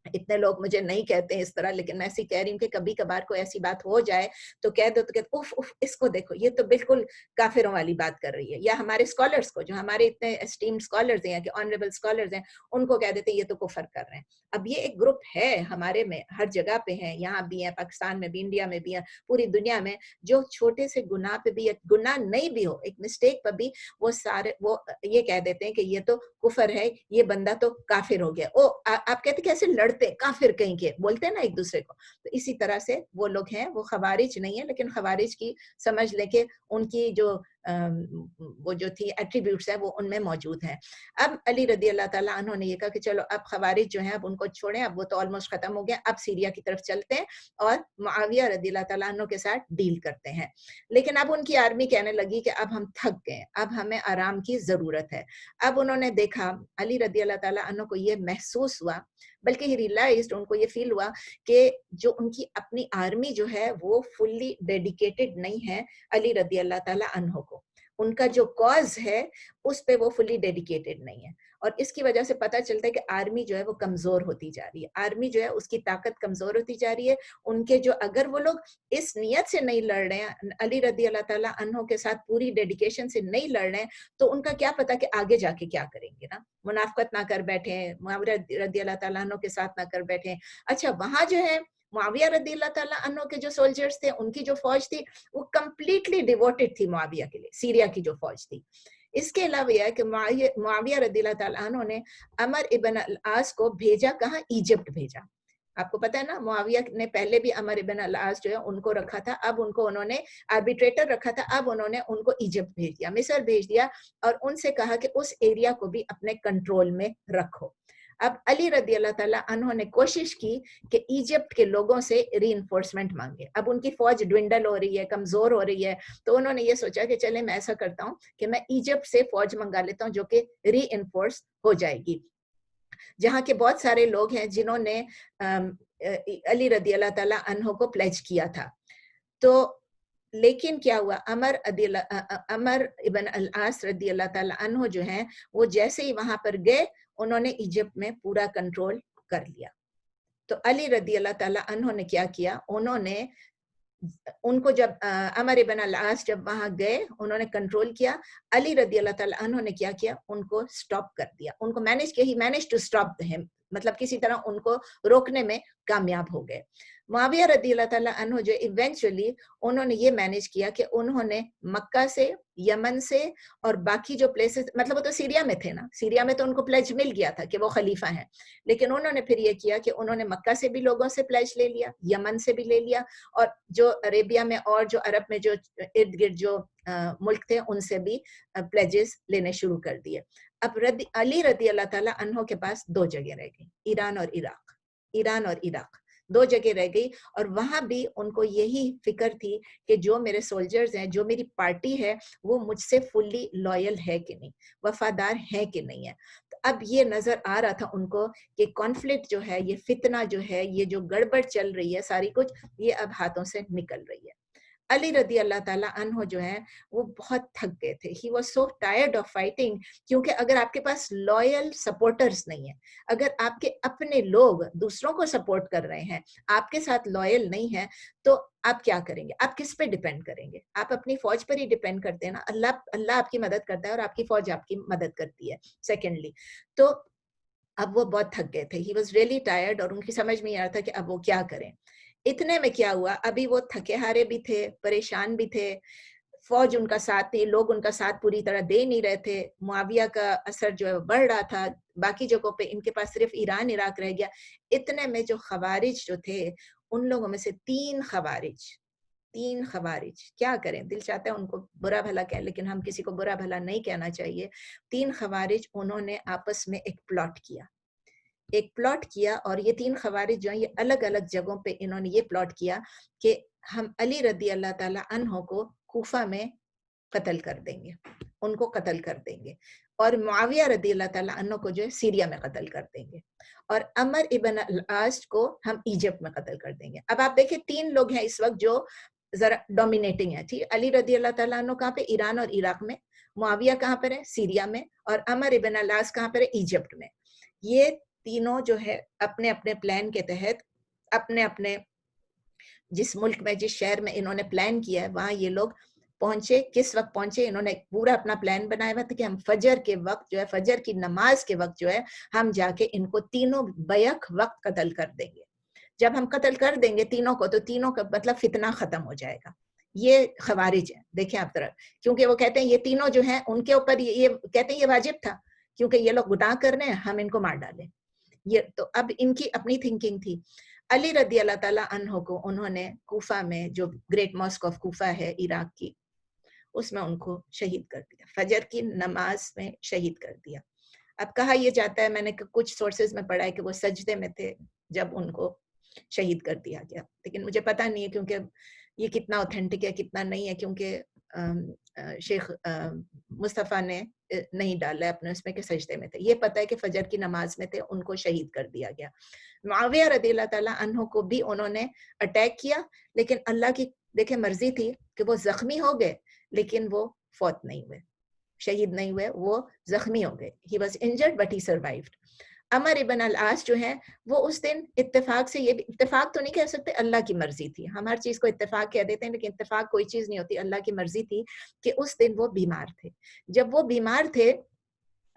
اتنے لوگ مجھے نہیں کہتے ہیں اس طرح, لیکن میں ایسی کہہ رہی ہوں کہ کبھی کبھار کوئی ایسی بات ہو جائے تو کہہ دو تو کہتے اف اف, اس کو دیکھو یہ تو بالکل کافروں والی بات کر رہی ہے. یا ہمارے اسکالرس کو, جو ہمارے اتنے اسٹیمڈ اسکالرز ہیں کہ آنریبل اسکالرز ہیں, ان کو کہہ دیتے ہیں یہ تو کفر کر رہے ہیں. اب یہ ایک گروپ ہے ہمارے میں, ہر جگہ پہ ہیں, یہاں بھی ہیں, پاکستان میں بھی, انڈیا میں بھی ہیں, پوری دنیا میں, جو چھوٹے سے گناہ پہ بھی, گناہ نہیں بھی ہو, ایک مسٹیک پر بھی وہ سارے وہ یہ کہہ دیتے ہیں کہ یہ تو کفر ہے, یہ بندہ تو کافر ہو گیا. او آپ کہتے کیسے لڑتے کافر کہیں کے, بولتے ہیں نا ایک دوسرے کو. تو اسی طرح سے وہ لوگ ہیں, وہ خوارج نہیں ہے, لیکن خوارج کی سمجھ لے کہ ان کی جو وہ جو تھی ایٹریبیوٹس ہیں وہ ان میں موجود ہیں. اب علی رضی اللہ تعالیٰ عنہ نے یہ کہا کہ چلو اب خوارج جو ہیں اب ان کو چھوڑیں, اب وہ تو آلموسٹ ختم ہو گیا, اب سیریا کی طرف چلتے ہیں اور معاویہ رضی اللہ تعالیٰ عنہ کے ساتھ ڈیل کرتے ہیں. لیکن اب ان کی آرمی کہنے لگی کہ اب ہم تھک گئے, اب ہمیں آرام کی ضرورت ہے. اب انہوں نے دیکھا, علی رضی اللہ تعالیٰ عنہ کو یہ محسوس ہوا, بلکہ ہی ریلائزڈ, ان کو یہ فیل ہوا کہ جو ان کی اپنی آرمی جو ہے وہ فلی ڈیڈیکیٹڈ نہیں ہے علی رضی اللہ تعالیٰ عنہ کو. ان کا جو کاز ہے اس پہ وہ فلی ڈیڈیکیٹڈ نہیں ہے. اور اس کی وجہ سے پتہ چلتا ہے کہ آرمی جو ہے وہ کمزور ہوتی جا رہی ہے, آرمی جو ہے اس کی طاقت کمزور ہوتی جا رہی ہے. ان کے جو اگر وہ لوگ اس نیت سے نہیں لڑ رہے ہیں, علی رضی اللہ تعالیٰ عنہ کے ساتھ پوری ڈیڈیکیشن سے نہیں لڑ رہے ہیں, تو ان کا کیا پتا کہ آگے جا کے کیا کریں گے نا. منافقت نہ کر بیٹھے, معاویہ رضی اللہ تعالیٰ عنہ کے ساتھ نہ کر بیٹھے. اچھا وہاں جو ہے معاویہ رضی اللہ تعالیٰ عنہ کے جو سولجرز تھے, ان کی جو فوج تھی وہ کمپلیٹلی ڈیووٹڈ تھی معاویہ کے لیے, سیریا کی جو فوج تھی. اس کے علاوہ یہ ہے کہ معاویہ رضی اللہ تعالیٰ عنہ نے عمر ابن العاص کو بھیجا کہاں, ایجپٹ بھیجا. آپ کو پتا ہے نا معاویہ نے پہلے بھی عمر ابن العاص جو ہے ان کو رکھا تھا, اب ان کو انہوں نے آربیٹریٹر رکھا تھا, اب انہوں نے ان کو ایجپٹ بھیج دیا, مصر بھیج دیا, اور ان سے کہا کہ اس ایریا کو بھی اپنے کنٹرول میں رکھو. اب علی رضی اللہ تعالیٰ عنہ نے کوشش کی کہ ایجپٹ کے لوگوں سے ری انفورسمنٹ مانگے. اب ان کی فوج ڈوینڈل ہو رہی ہے, کمزور ہو رہی ہے, تو انہوں نے یہ سوچا کہ چلے میں ایسا کرتا ہوں کہ میں ایجپٹ سے فوج منگا لیتا ہوں جو کہ ری انفورس ہو جائے گی, جہاں کے بہت سارے لوگ ہیں جنہوں نے علی رضی اللہ تعالیٰ عنہ کو پلیج کیا تھا. تو لیکن کیا ہوا, عمر ابن العاص رضی اللہ تعالیٰ عنہ جو ہیں وہ جیسے ہی وہاں پر گئے, انہوں نے ایجپٹ میں پورا کنٹرول کر لیا. تو علی رضی اللہ تعالیٰ عنہ نے کیا کیا, انہوں نے ان کو جب عمر ابن العاص جب وہاں گئے, انہوں نے کنٹرول کیا. علی رضی اللہ تعالیٰ عنہ نے کیا کیا, ان کو سٹاپ کر دیا, ان کو مینیج کیا, ہی مینیج ٹو سٹاپ ہم, مطلب کسی طرح ان کو روکنے میں کامیاب ہو گئے. معاویہ رضی اللہ تعالیٰ عنہ جو ایونچولی انہوں نے یہ مینیج کیا کہ انہوں نے مکہ سے, یمن سے اور باقی جو پلیسز, مطلب وہ تو سیریا میں تھے نا, سیریا میں تو ان کو پلیج مل گیا تھا کہ وہ خلیفہ ہیں, لیکن انہوں نے پھر یہ کیا کہ انہوں نے مکہ سے بھی لوگوں سے پلیج لے لیا, یمن سے بھی لے لیا, اور جو عربیہ میں اور جو عرب میں جو ارد گرد جو ملک تھے ان سے بھی پلیجز لینے شروع کر دیے. اب علی رضی اللہ تعالیٰ عنہ کے پاس دو جگہ رہ گئی, ایران اور عراق, ایران اور عراق دو جگہ رہ گئی. اور وہاں بھی ان کو یہی فکر تھی کہ جو میرے سولجرز ہیں, جو میری پارٹی ہے, وہ مجھ سے فلی لائل ہے کہ نہیں, وفادار ہے کہ نہیں ہے. اب یہ نظر آ رہا تھا ان کو کہ کانفلکٹ جو ہے, یہ فتنہ جو ہے, یہ جو گڑبڑ چل رہی ہے ساری کچھ, یہ اب ہاتھوں سے نکل رہی ہے. علی رضی اللہ تعالیٰ عنہ جو ہیں وہ بہت تھک گئے تھے. He was so tired of fighting, کیونکہ اگر آپ کے پاس لائل سپورٹرز نہیں ہیں, اگر آپ کے اپنے لوگ دوسروں کو سپورٹ کر رہے ہیں, آپ کے ساتھ لائل نہیں ہیں, تو آپ کیا کریں گے, آپ کس پہ ڈیپینڈ کریں گے؟ آپ اپنی فوج پر ہی ڈیپینڈ کرتے ہیں نا. اللہ آپ کی مدد کرتا ہے اور آپ کی فوج آپ کی مدد کرتی ہے. سیکنڈلی تو اب وہ بہت تھک گئے تھے. ہی واز ریئلی ٹائرڈ, اور ان کی سمجھ میں نہیں آ رہا تھا کہ اب وہ کیا کریں. اتنے میں کیا ہوا, ابھی وہ تھکے ہارے بھی تھے, پریشان بھی تھے, فوج ان کا ساتھ نہیں, لوگ ان کا ساتھ پوری طرح دے نہیں رہے تھے, معاویہ کا اثر جو ہے بڑھ رہا تھا, باقی جگہوں پہ ان کے پاس صرف ایران عراق رہ گیا. اتنے میں جو خوارج جو تھے, ان لوگوں میں سے تین خوارج کیا کریں, دل چاہتا ہے ان کو برا بھلا کہہ, لیکن ہم کسی کو برا بھلا نہیں کہنا چاہیے. تین خوارج انہوں نے آپس میں ایک پلاٹ کیا, اور یہ تین خوارج جو ہیں یہ الگ الگ جگہوں پہ انہوں نے یہ پلاٹ کیا کہ ہم علی رضی اللہ تعالیٰ عنہ کو کوفہ میں قتل کر دیں گے, ان کو قتل کر دیں گے, اور معاویہ رضی اللہ تعالیٰ عنہ کو جو ہے سیریا میں قتل کر دیں گے, اور عمر ابن العاص کو ہم ایجپٹ میں قتل کر دیں گے. اب آپ دیکھیں تین لوگ ہیں اس وقت جو ذرا ڈومینیٹنگ ہے, ٹھیک, علی رضی اللہ تعالیٰ عنہ کہاں پہ, ایران اور عراق میں, معاویہ کہاں پر ہے, سیریا میں, اور عمر ابن العاص کہاں پر ہے, ایجپٹ میں. یہ تینوں جو ہے اپنے اپنے پلان کے تحت, اپنے اپنے جس ملک میں, جس شہر میں انہوں نے پلان کیا ہے, وہاں یہ لوگ پہنچے. کس وقت پہنچے, انہوں نے پورا اپنا پلان بنایا ہوا تھا کہ ہم فجر کے وقت جو ہے, فجر کی نماز کے وقت جو ہے, ہم جا کے ان کو تینوں بیک وقت قتل کر دیں گے. جب ہم قتل کر دیں گے تینوں کو, تو تینوں کا مطلب فتنہ ختم ہو جائے گا. یہ خوارج ہیں, دیکھیں آپ طرف, کیونکہ وہ کہتے ہیں یہ تینوں جو ہیں ان کے اوپر یہ کہتے ہیں یہ واجب تھا, کیونکہ یہ لوگ گناہ کر رہے ہیں, ہم ان کو مار ڈالیں. یہ تو اب ان کی اپنی تھنکنگ تھی. علی رضی اللہ تعالیٰ عنہ کو انہوں نے کوفہ میں, جو گریٹ ماسک آف کوفہ ہے عراق کی, اس میں ان کو شہید کر دیا, فجر کی نماز میں شہید کر دیا. اب کہا یہ جاتا ہے, میں نے کچھ سورسز میں پڑھا ہے کہ وہ سجدے میں تھے جب ان کو شہید کر دیا گیا, لیکن مجھے پتہ نہیں ہے کیونکہ یہ کتنا اوتھینٹک ہے کتنا نہیں ہے, کیونکہ شیخ مصطفیٰ نے نہیں ڈالا ہے اپنے اس میں کہ سجدے میں تھے. یہ پتہ ہے کہ فجر کی نماز میں تھے, ان کو شہید کر دیا گیا. معاویہ رضی اللہ تعالیٰ عنہ کو بھی انہوں نے اٹیک کیا, لیکن اللہ کی دیکھیں مرضی تھی کہ وہ زخمی ہو گئے, لیکن وہ فوت نہیں ہوئے, شہید نہیں ہوئے, وہ زخمی ہو گئے. He was injured but he survived. عمر ابن العاص جو ہیں وہ اس دن اتفاق سے, یہ بھی اتفاق تو نہیں کہہ سکتے, اللہ کی مرضی تھی. ہم ہر چیز کو اتفاق کہہ دیتے ہیں لیکن اتفاق کوئی چیز نہیں ہوتی, اللہ کی مرضی تھی کہ اس دن وہ بیمار تھے. جب وہ بیمار تھے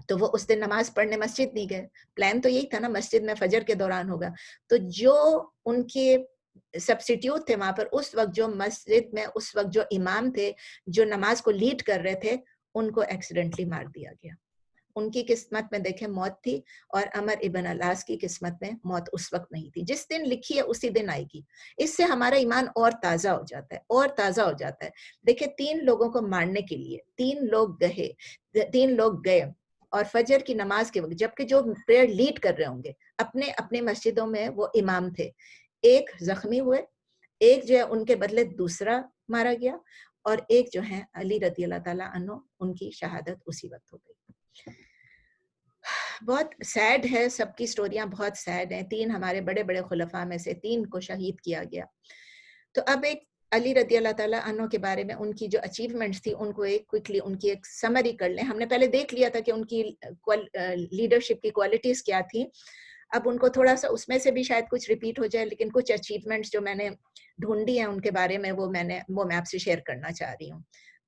تو وہ اس دن نماز پڑھنے مسجد نہیں گئے. پلان تو یہی تھا نا مسجد میں فجر کے دوران ہوگا. تو جو ان کے سبسٹیوٹ تھے وہاں پر اس وقت, جو مسجد میں اس وقت جو امام تھے, جو نماز کو لیڈ کر رہے تھے, ان کو ایکسیڈنٹلی مار دیا گیا. ان کی قسمت میں دیکھیں موت تھی, اور عمر ابن العاص کی قسمت میں موت اس وقت نہیں تھی. جس دن لکھی ہے اسی دن آئے گی. اس سے ہمارا ایمان اور تازہ ہو جاتا ہے, اور تازہ ہو جاتا ہے. دیکھیں 3 لوگوں کو مارنے کے لیے 3 لوگ گئے, اور فجر کی نماز کے وقت, جبکہ جو پریئر لیڈ کر رہے ہوں گے اپنے اپنے مسجدوں میں وہ امام تھے, ایک زخمی ہوئے, ایک جو ہے ان کے بدلے دوسرا مارا گیا, اور ایک جو ہے علی رضی اللہ تعالیٰ عنہ, ان کی شہادت اسی وقت ہو گئی. بہت سیڈ ہے, سب کی سٹوریاں بہت سیڈ ہیں. 3 ہمارے بڑے بڑے خلفاء میں سے 3 کو شہید کیا گیا. تو اب ایک علی رضی اللہ تعالیٰ عنہ کے بارے میں ان کی جو اچیومنٹس تھی ان کو ایک کوئکلی ان کی ایک سمری کر لیں. ہم نے پہلے دیکھ لیا تھا کہ ان کی لیڈرشپ کی کوالٹیز کیا تھیں. اب ان کو تھوڑا سا اس میں سے بھی شاید کچھ ریپیٹ ہو جائے, لیکن کچھ اچیومنٹس جو میں نے ڈھونڈی ہیں ان کے بارے میں وہ میں آپ سے شیئر کرنا چاہ رہی ہوں.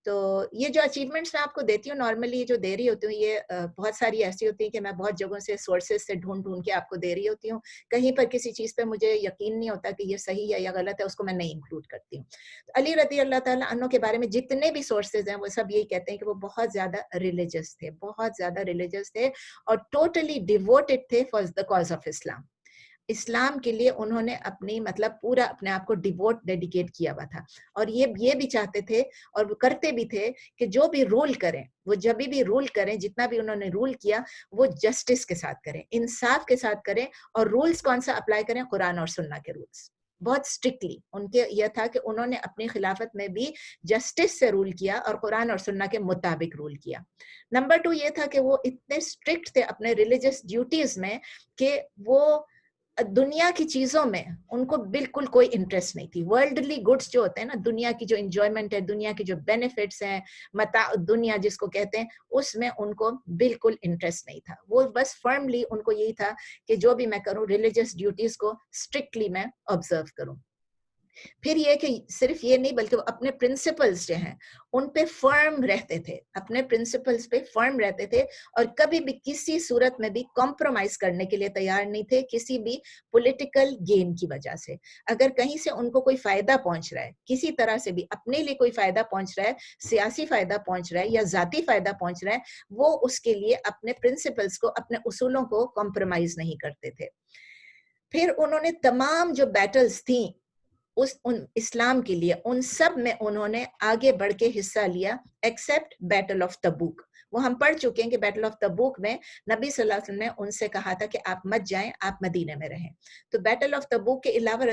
تو یہ جو اچیومنٹس میں آپ کو دیتی ہوں, نارملی جو دے رہی ہوتی ہوں یہ بہت ساری ایسی ہوتی ہیں کہ میں بہت جگہوں سے سورسز سے ڈھونڈ کے آپ کو دے رہی ہوتی ہوں. کہیں پر کسی چیز پہ مجھے یقین نہیں ہوتا کہ یہ صحیح ہے یا غلط ہے, اس کو میں نہیں انکلوڈ کرتی ہوں. تو علی رضی اللہ تعالیٰ عنہ کے بارے میں جتنے بھی سورسز ہیں وہ سب یہی کہتے ہیں کہ وہ بہت زیادہ ریلیجس تھے, بہت زیادہ ریلیجس تھے, اور ٹوٹلی ڈیووٹڈ تھے فار دا کاز آف اسلام. اسلام کے لیے انہوں نے اپنی مطلب پورا اپنے آپ کو ڈیڈیکیٹ کیا ہوا تھا. اور یہ بھی چاہتے تھے اور وہ کرتے بھی تھے کہ جو بھی رول کریں, وہ جب بھی رول کریں, جتنا بھی انہوں نے رول کیا وہ جسٹس کے ساتھ کریں, انصاف کے ساتھ کریں, اور رولز کون سا اپلائی کریں, قرآن اور سنہ کے رولز. بہت اسٹرکٹلی ان کے یہ تھا کہ انہوں نے اپنی خلافت میں بھی جسٹس سے رول کیا اور قرآن اور سنہ کے مطابق رول کیا. نمبر 2 یہ تھا کہ وہ اتنے اسٹرکٹ تھے اپنے ریلیجس ڈیوٹیز میں کہ وہ دنیا کی چیزوں میں ان کو بالکل کوئی انٹرسٹ نہیں تھی. ورلڈلی گڈس جو ہوتے ہیں نا, دنیا کی جو انجوائمنٹ ہے, دنیا کی جو بینیفٹس ہیں, متاع دنیا جس کو کہتے ہیں, اس میں ان کو بالکل انٹرسٹ نہیں تھا. وہ بس فرملی ان کو یہی تھا کہ جو بھی میں کروں ریلیجس ڈیوٹیز کو اسٹرکٹلی میں آبزرو کروں. پھر یہ کہ صرف یہ نہیں بلکہ وہ اپنے پرنسپلز جو ہیں ان پہ فرم رہتے تھے, اپنے پرنسپلز پہ فرم رہتے تھے, اور کبھی بھی کسی صورت میں بھی کمپرومائز کرنے کے لیے تیار نہیں تھے کسی بھی پولیٹیکل گین کی وجہ سے. اگر کہیں سے ان کو کوئی فائدہ پہنچ رہا ہے, کسی طرح سے بھی اپنے لیے کوئی فائدہ پہنچ رہا ہے, سیاسی فائدہ پہنچ رہا ہے یا ذاتی فائدہ پہنچ رہا ہے, وہ اس کے لیے اپنے پرنسپلز کو, اپنے اصولوں کو کمپرومائز نہیں کرتے تھے. پھر انہوں نے تمام جو بیٹلز تھیں اسلام کے لیے, ان سب میں انہوں نے آگے بڑھ کے حصہ لیا ایکسپٹ بیٹل آف تبوک. وہ ہم پڑھ چکے ہیں کہ بیٹل آف تبوک میں نبی صلی اللہ علیہ وسلم نے ان سے کہا تھا کہ آپ مت جائیں, آپ مدینے میں رہیں. تو بیٹل آف تبوک کے علاوہ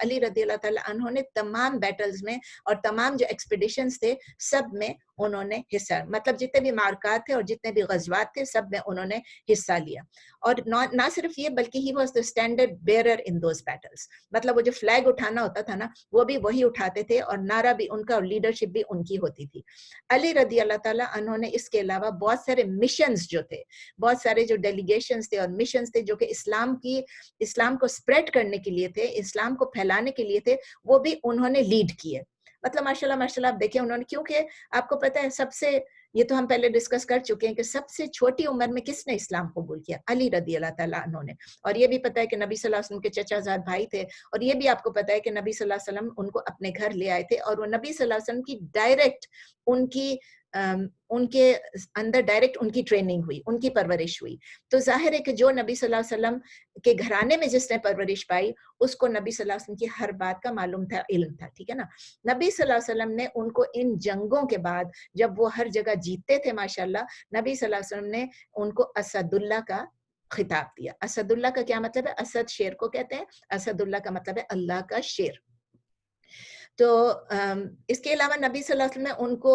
علی رضی اللہ تعالیٰ عنہ نے تمام بیٹلز میں اور تمام جو ایکسپیڈیشنز تھے سب میں انہوں نے حصہ, مطلب جتنے بھی مارکات تھے اور جتنے بھی غزوات تھے سب میں انہوں نے حصہ لیا. اور نہ صرف یہ بلکہ he was the standard bearer in those Beatles. مطلب وہ جو فلیگ اٹھانا ہوتا تھا نا وہ بھی وہی اٹھاتے تھے, اور نعرہ بھی ان کا اور لیڈرشپ بھی ان کی ہوتی تھی. علی رضی اللہ تعالیٰ عنہ نے اس کے علاوہ بہت سارے مشنز جو تھے, بہت سارے جو ڈیلیگیشنز تھے اور مشنز تھے جو کہ اسلام کو سپریڈ کرنے کے لیے تھے, اسلام کو پھیلانے کے لیے تھے, وہ بھی انہوں نے لیڈ کیے. مطلب ماشاءاللہ آپ دیکھیں انہوں نے, کیونکہ آپ کو پتہ ہے سب سے, یہ تو ہم پہلے ڈسکس کر چکے ہیں کہ سب سے چھوٹی عمر میں کس نے اسلام قبول کیا, علی رضی اللہ تعالیٰ عنہ نے. اور یہ بھی پتہ ہے کہ نبی صلی اللہ علیہ وسلم کے چچا زاد بھائی تھے, اور یہ بھی آپ کو پتہ ہے کہ نبی صلی اللہ علیہ وسلم ان کو اپنے گھر لے آئے تھے, اور وہ نبی صلی اللہ علیہ وسلم کی ڈائریکٹ ان کے اندر ڈائریکٹ ان کی ٹریننگ ہوئی, ان کی پرورش ہوئی. تو ظاہر ہے کہ جو نبی صلی اللہ علیہ وسلم کے گھرانے میں جس نے پرورش پائی اس کو نبی صلی اللہ علیہ وسلم کی ہر بات کا معلوم تھا, علم تھا, ٹھیک ہے نا. نبی صلی اللہ علیہ وسلم نے ان کو ان جنگوں کے بعد جب وہ ہر جگہ جیتتے تھے ماشاءاللہ, نبی صلی اللہ علیہ وسلم نے ان کو اسد اللہ کا خطاب دیا. اسد اللہ کا کیا مطلب ہے؟ اسد شیر کو کہتے ہیں, اسد اللہ کا مطلب ہے اللہ کا شیر. تو اس کے علاوہ نبی صلی اللہ علیہ وسلم نے ان کو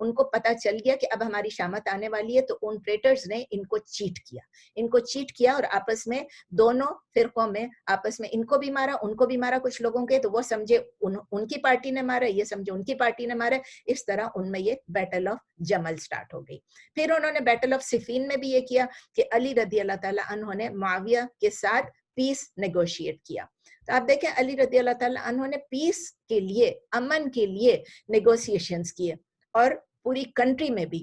ان کو پتا چل گیا کہ اب ہماری شامت آنے والی ہے, تو ان ٹریٹرز نے ان کو چیٹ کیا اور آپس میں دونوں فرقوں میں آپس میں ان کو بھی مارا ان کو بھی مارا کچھ لوگوں کے, تو وہ سمجھے ان کی پارٹی نے مارا, یہ سمجھے ان کی پارٹی نے مارا. اس طرح ان میں یہ بیٹل آف جمل سٹارٹ ہو گئی. پھر انہوں نے بیٹل آف صفین میں بھی یہ کیا کہ علی رضی اللہ تعالیٰ عنہ نے معاویہ کے ساتھ پیس نیگوشیٹ کیا. تو آپ دیکھیں علی رضی اللہ تعالیٰ عنہ نے پیس کے لیے, امن کے لیے نیگوسیشنز کیے, اور پوری کنٹری میں بھی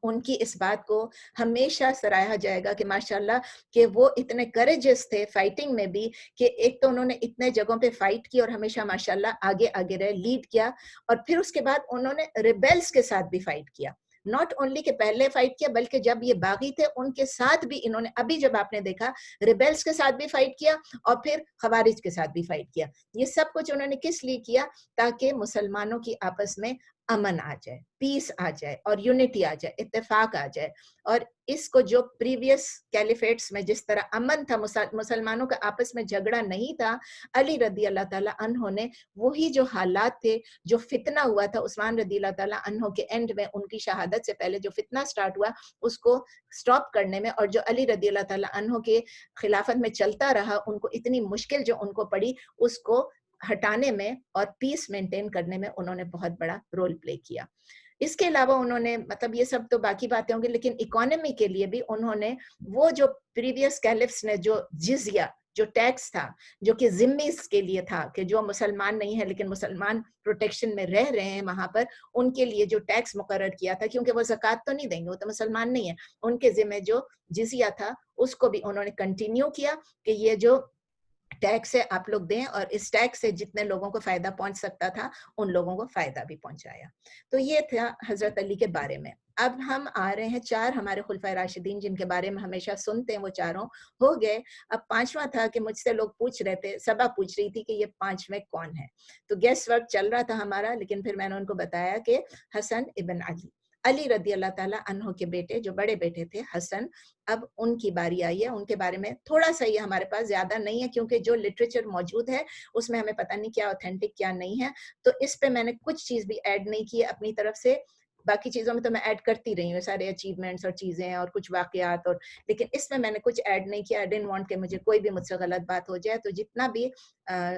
ان کی اس بات کو ہمیشہ سراہا جائے گا کہ ماشاءاللہ کہ وہ اتنے کریجس تھے فائٹنگ میں بھی, کہ ایک تو انہوں نے اتنے جگہوں پہ فائٹ کی اور ہمیشہ ماشاءاللہ آگے رہے, لیڈ کیا, اور پھر اس کے بعد انہوں نے ریبیلز کے ساتھ بھی فائٹ کیا. ناٹ اونلی کہ پہلے فائٹ کیا, بلکہ جب یہ باغی تھے ان کے ساتھ بھی انہوں نے, ابھی جب آپ نے دیکھا ریبیلز کے ساتھ بھی فائٹ کیا اور پھر خوارج کے ساتھ بھی فائٹ کیا. یہ سب کچھ انہوں نے کس لیے کیا؟ تاکہ مسلمانوں کی آپس میں امن آ جائے, پیس آ جائے اور یونٹی آ جائے, اتفاق آ جائے. اور اس کو جو پریویس کیلیفیٹس میں جس طرح امن تھا, مسلمانوں کا آپس میں جھگڑا نہیں تھا, علی رضی اللہ تعالیٰ عنہ نے وہی جو حالات تھے, جو فتنہ ہوا تھا عثمان رضی اللہ تعالیٰ عنہ کے اینڈ میں, ان کی شہادت سے پہلے جو فتنہ سٹارٹ ہوا اس کو سٹاپ کرنے میں, اور جو علی رضی اللہ تعالیٰ عنہ کے خلافت میں چلتا رہا, ان کو اتنی مشکل جو ان کو پڑی اس کو ہٹانے میں اور پیس مینٹین کرنے میں انہوں نے بہت بڑا رول پلے کیا. اس کے علاوہ انہوں نے, مطلب یہ سب تو باقی باتیں ہوں گی, لیکن اکانومی کے لیے بھی انہوں نے وہ جو پریویس کیلفس نے جو جزیہ, جو ٹیکس تھا, جو کہ ذمیز کے لیے تھا, کہ جو مسلمان نہیں ہے لیکن مسلمان پروٹیکشن میں رہ رہے ہیں وہاں پر, ان کے لیے جو ٹیکس مقرر کیا تھا, کیونکہ وہ زکوٰۃ تو نہیں دیں گے, وہ تو مسلمان نہیں ہے, ان کے ذمہ جو جزیہ تھا اس کو بھی انہوں نے کنٹینیو کیا کہ یہ جو ٹیکس ہے آپ لوگ دیں, اور اس ٹیکس سے جتنے لوگوں کو فائدہ پہنچ سکتا تھا ان لوگوں کو فائدہ بھی پہنچایا. تو یہ تھا حضرت علی کے بارے میں. اب ہم آ رہے ہیں 4 ہمارے خلفائے راشدین جن کے بارے میں ہمیشہ سنتے ہیں, وہ چاروں ہو گئے. اب 5واں تھا کہ مجھ سے لوگ پوچھ رہے تھے, صبا پوچھ رہی تھی کہ یہ 5ویں کون ہے. تو گیس ورک چل رہا تھا ہمارا, لیکن پھر میں نے ان کو بتایا کہ حسن ابن علی رضی اللہ تعالیٰ عنہ کے بیٹے, جو بڑے بیٹے تھے حسن, اب ان کی باری آئی ہے. ان کے بارے میں تھوڑا سا یہ ہمارے پاس زیادہ نہیں ہے, کیونکہ جو لٹریچر موجود ہے اس میں ہمیں پتہ نہیں کیا اوتھینٹک کیا نہیں ہے, تو اس پہ میں نے کچھ چیز بھی ایڈ نہیں کی اپنی طرف سے. باقی چیزوں میں تو میں ایڈ کرتی رہی ہوں, سارے اچیومنٹس اور چیزیں اور کچھ واقعات, اور لیکن اس میں نے کچھ ایڈ نہیں کیا. I didn't want کہ مجھے کوئی بھی مجھ سے غلط بات ہو جائے. تو جتنا بھی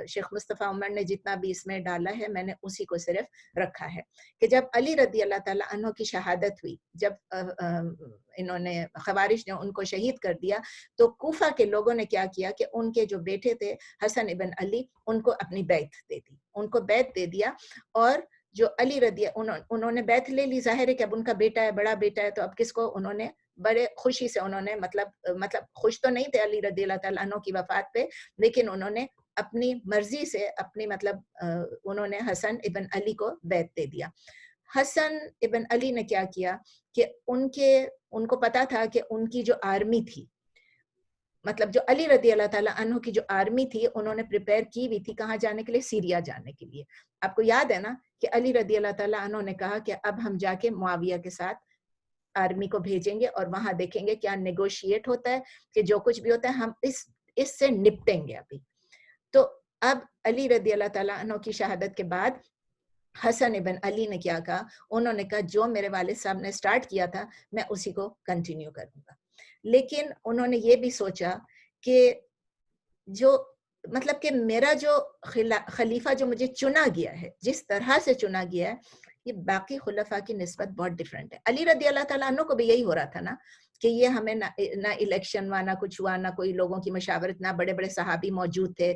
شیخ مصطفیٰ عمر نے جتنا بھی اس میں ڈالا ہے, میں نے اسی کو صرف رکھا ہے. کہ جب علی رضی اللہ تعالیٰ عنہ کی شہادت ہوئی, جب انہوں نے, خوارج نے ان کو شہید کر دیا, تو کوفہ کے لوگوں نے کیا کیا کہ ان کے جو بیٹے تھے حسن ابن علی, ان کو اپنی بیعت دے دی, ان کو بیعت دے دیا. اور جو علی رضی, انہوں نے بیعت لے لی, ظاہر ہے کہ اب ان کا بیٹا ہے, بڑا بیٹا ہے, تو اب کس کو انہوں نے بڑے خوشی سے انہوں نے, مطلب خوش تو نہیں تھے علی رضی اللہ تعالیٰ عنہ کی وفات پہ, لیکن انہوں نے اپنی مرضی سے, اپنی انہوں نے حسن ابن علی کو بیعت دے دیا. حسن ابن علی نے کیا کیا کہ ان کو پتا تھا کہ ان کی جو آرمی تھی, مطلب جو علی رضی اللہ تعالیٰ عنہ کی جو آرمی تھی, انہوں نے پریپیئر کی ہوئی تھی کہاں جانے کے لیے, سیریا جانے کے لیے. آپ کو یاد ہے نا کہ علی رضی اللہ تعالیٰ عنہ نے کہا کہ اب ہم جا کے معاویہ کے ساتھ آرمی کو بھیجیں گے اور وہاں دیکھیں گے کیا نیگوشیٹ ہوتا ہے, کہ جو کچھ بھی ہوتا ہے ہم اس سے نپٹیں گے ابھی. تو اب علی رضی اللہ تعالیٰ عنہ کی شہادت کے بعد حسن ابن علی نے کیا کہا, انہوں نے کہا جو میرے والد صاحب نے سٹارٹ کیا تھا میں اسی کو کنٹینیو کروں گا. لیکن انہوں نے یہ بھی سوچا کہ جو مطلب کہ میرا جو خلیفہ جو مجھے چنا گیا ہے, جس طرح سے چنا گیا ہے, یہ باقی خلفاء کی نسبت بہت ڈیفرنٹ ہے. علی رضی اللہ تعالیٰ عنہ کو بھی یہی ہو رہا تھا نا کہ یہ ہمیں نہ الیکشن ہوا, نہ کچھ ہوا, نہ کوئی لوگوں کی مشاورت, نہ بڑے بڑے صحابی موجود تھے,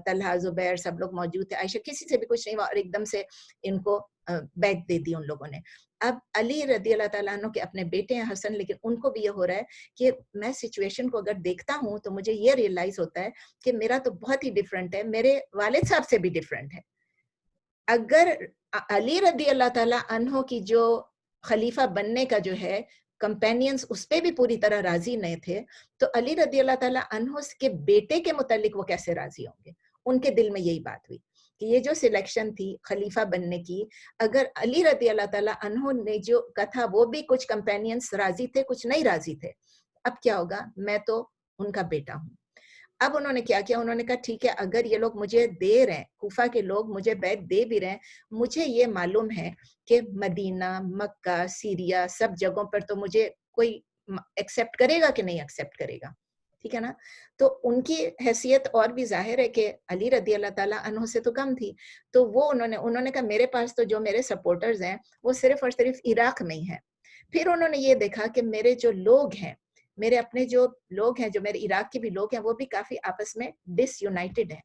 طلحہ زبیر سب لوگ موجود تھے, عائشہ, کسی سے بھی کچھ نہیں ہوا, اور ایک دم سے ان کو بیعت دے دی ان لوگوں نے. اب علی رضی اللہ تعالیٰ عنہ کے اپنے بیٹے ہیں حسن, لیکن ان کو بھی یہ ہو رہا ہے کہ میں سچویشن کو اگر دیکھتا ہوں تو مجھے یہ ریئلائز ہوتا ہے کہ میرا تو بہت ہی ڈیفرنٹ ہے, میرے والد صاحب سے بھی ڈیفرنٹ ہے. اگر علی رضی اللہ تعالیٰ عنہ کی جو خلیفہ بننے کا جو ہے کمپینینز, اس پہ بھی پوری طرح راضی نہیں تھے, تو علی رضی اللہ تعالیٰ عنہ کے بیٹے کے متعلق وہ کیسے راضی ہوں گے؟ ان کے دل میں یہی بات ہوئی کہ یہ جو سلیکشن تھی خلیفہ بننے کی, اگر علی رضی اللہ تعالیٰ عنہ نے جو کہا تھا, وہ بھی کچھ کمپینینز راضی تھے, کچھ نہیں راضی تھے, اب کیا ہوگا؟ میں تو ان کا بیٹا ہوں. اب انہوں نے کیا کیا, انہوں نے کہا ٹھیک ہے اگر یہ لوگ مجھے دے رہے ہیں, کوفہ کے لوگ مجھے بیعت دے بھی رہے ہیں, مجھے یہ معلوم ہے کہ مدینہ, مکہ, سیریا سب جگہوں پر تو مجھے کوئی ایکسیپٹ کرے گا کہ نہیں ایکسیپٹ کرے گا, ٹھیک ہے نا. تو ان کی حیثیت اور بھی ظاہر ہے کہ علی رضی اللہ تعالیٰ عنہ سے تو کم تھی. تو وہ انہوں نے کہا میرے پاس تو جو میرے سپورٹرز ہیں وہ صرف اور صرف عراق میں ہی ہیں. پھر انہوں نے یہ دیکھا کہ میرے جو لوگ ہیں, میرے اپنے جو لوگ ہیں, جو میرے عراق کے بھی لوگ ہیں, وہ بھی کافی آپس میں ڈس یونائٹڈ ہیں,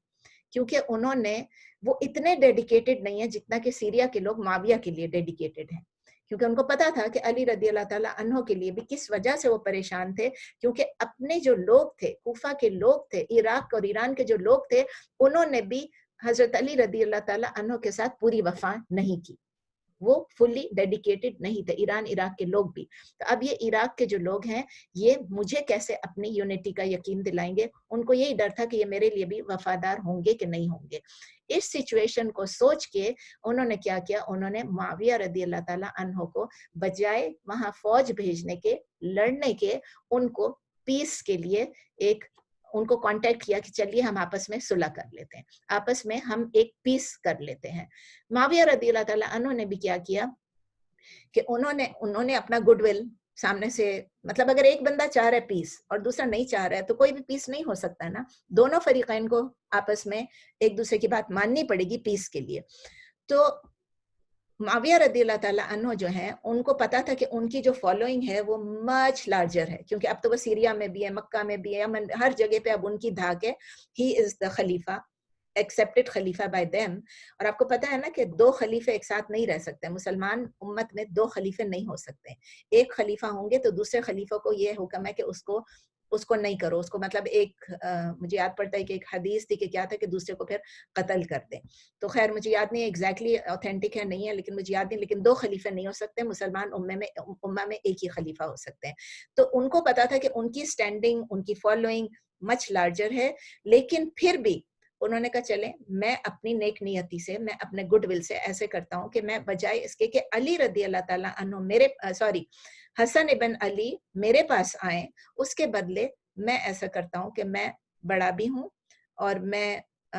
کیونکہ انہوں نے وہ اتنے ڈیڈیکیٹڈ نہیں ہیں جتنا کہ سیریا کے لوگ معاویہ کے لیے ڈیڈیکیٹڈ ہیں, کیونکہ ان کو پتا تھا کہ علی رضی اللہ تعالیٰ عنہ کے لیے بھی کس وجہ سے وہ پریشان تھے, کیونکہ اپنے جو لوگ تھے, کوفہ کے لوگ تھے, عراق اور ایران کے جو لوگ تھے, انہوں نے بھی حضرت علی رضی اللہ تعالیٰ عنہ کے ساتھ پوری وفا نہیں کی, وہ فلی ڈیڈیکیٹڈ نہیں تھے, ایران عراق کے لوگ بھی. تو اب یہ عراق کے جو لوگ ہیں یہ مجھے کیسے اپنی یونٹی کا یقین دلائیں گے, ان کو یہی ڈر تھا کہ یہ میرے لیے بھی وفادار ہوں گے کہ نہیں ہوں گے. اس سچویشن کو سوچ کے انہوں نے کیا کیا, انہوں نے معاویہ رضی اللہ تعالیٰ عنہ کو بجائے وہاں فوج بھیجنے کے, لڑنے کے, ان کو پیس کے لیے ان کو کانٹیکٹ کیا کہ چلیے ہم آپس میں صلح کر لیتے ہیں, آپس میں ہم ایک پیس کر لیتے ہیں. معاویہ رضی اللہ تعالیٰ عنہ نے بھی کیا کیا کہ انہوں نے اپنا گڈ ول سامنے سے, مطلب اگر ایک بندہ چاہ رہا ہے پیس اور دوسرا نہیں چاہ رہا ہے تو کوئی بھی پیس نہیں ہو سکتا ہے نا, دونوں فریقین کو آپس میں ایک دوسرے کی بات ماننی پڑے گی پیس کے لیے. تو معاویہ رضی اللہ تعالیٰ عنہ جو ہیں ان کو پتا تھا کہ ان کی جو فالوئنگ ہے وہ مچ لارجر ہے, کیونکہ اب تو وہ سیریا میں بھی ہے, مکہ میں بھی ہے, ہر جگہ پہ اب ان کی دھاک ہے, ہی از دا خلیفہ, ایکسیپٹڈ خلیفہ بائی دیم. اور آپ کو پتا ہے نا کہ 2 خلیفے ایک ساتھ نہیں رہ سکتے, مسلمان امت میں 2 خلیفے نہیں ہو سکتے. ایک خلیفہ ہوں گے تو دوسرے خلیفہ کو یہ حکم ہے کہ اس کو نہیں کرو, اس کو مطلب مجھے یاد پڑتا ہے کہ ایک حدیث تھی کہ کیا تھا کہ دوسرے کو پھر قتل کر دیں. تو خیر مجھے یاد نہیں ایگزیکٹلی اوتھینٹک ہے نہیں ہے, لیکن مجھے یاد نہیں, لیکن 2 خلیفے نہیں ہو سکتے, مسلمان امہ میں ایک ہی خلیفہ ہو سکتے ہیں. تو ان کو پتا تھا کہ ان کی سٹینڈنگ, ان کی فالوئنگ مچ لارجر ہے, لیکن پھر بھی انہوں نے کہا چلیں میں اپنی نیک نیتی سے, میں اپنے گڈ ول سے ایسے کرتا ہوں کہ میں بجائے اس کے کہ علی رضی اللہ تعالیٰ عنہ حسن ابن علی میرے پاس آئیں, اس کے بدلے میں ایسا کرتا ہوں کہ میں بڑا بھی ہوں اور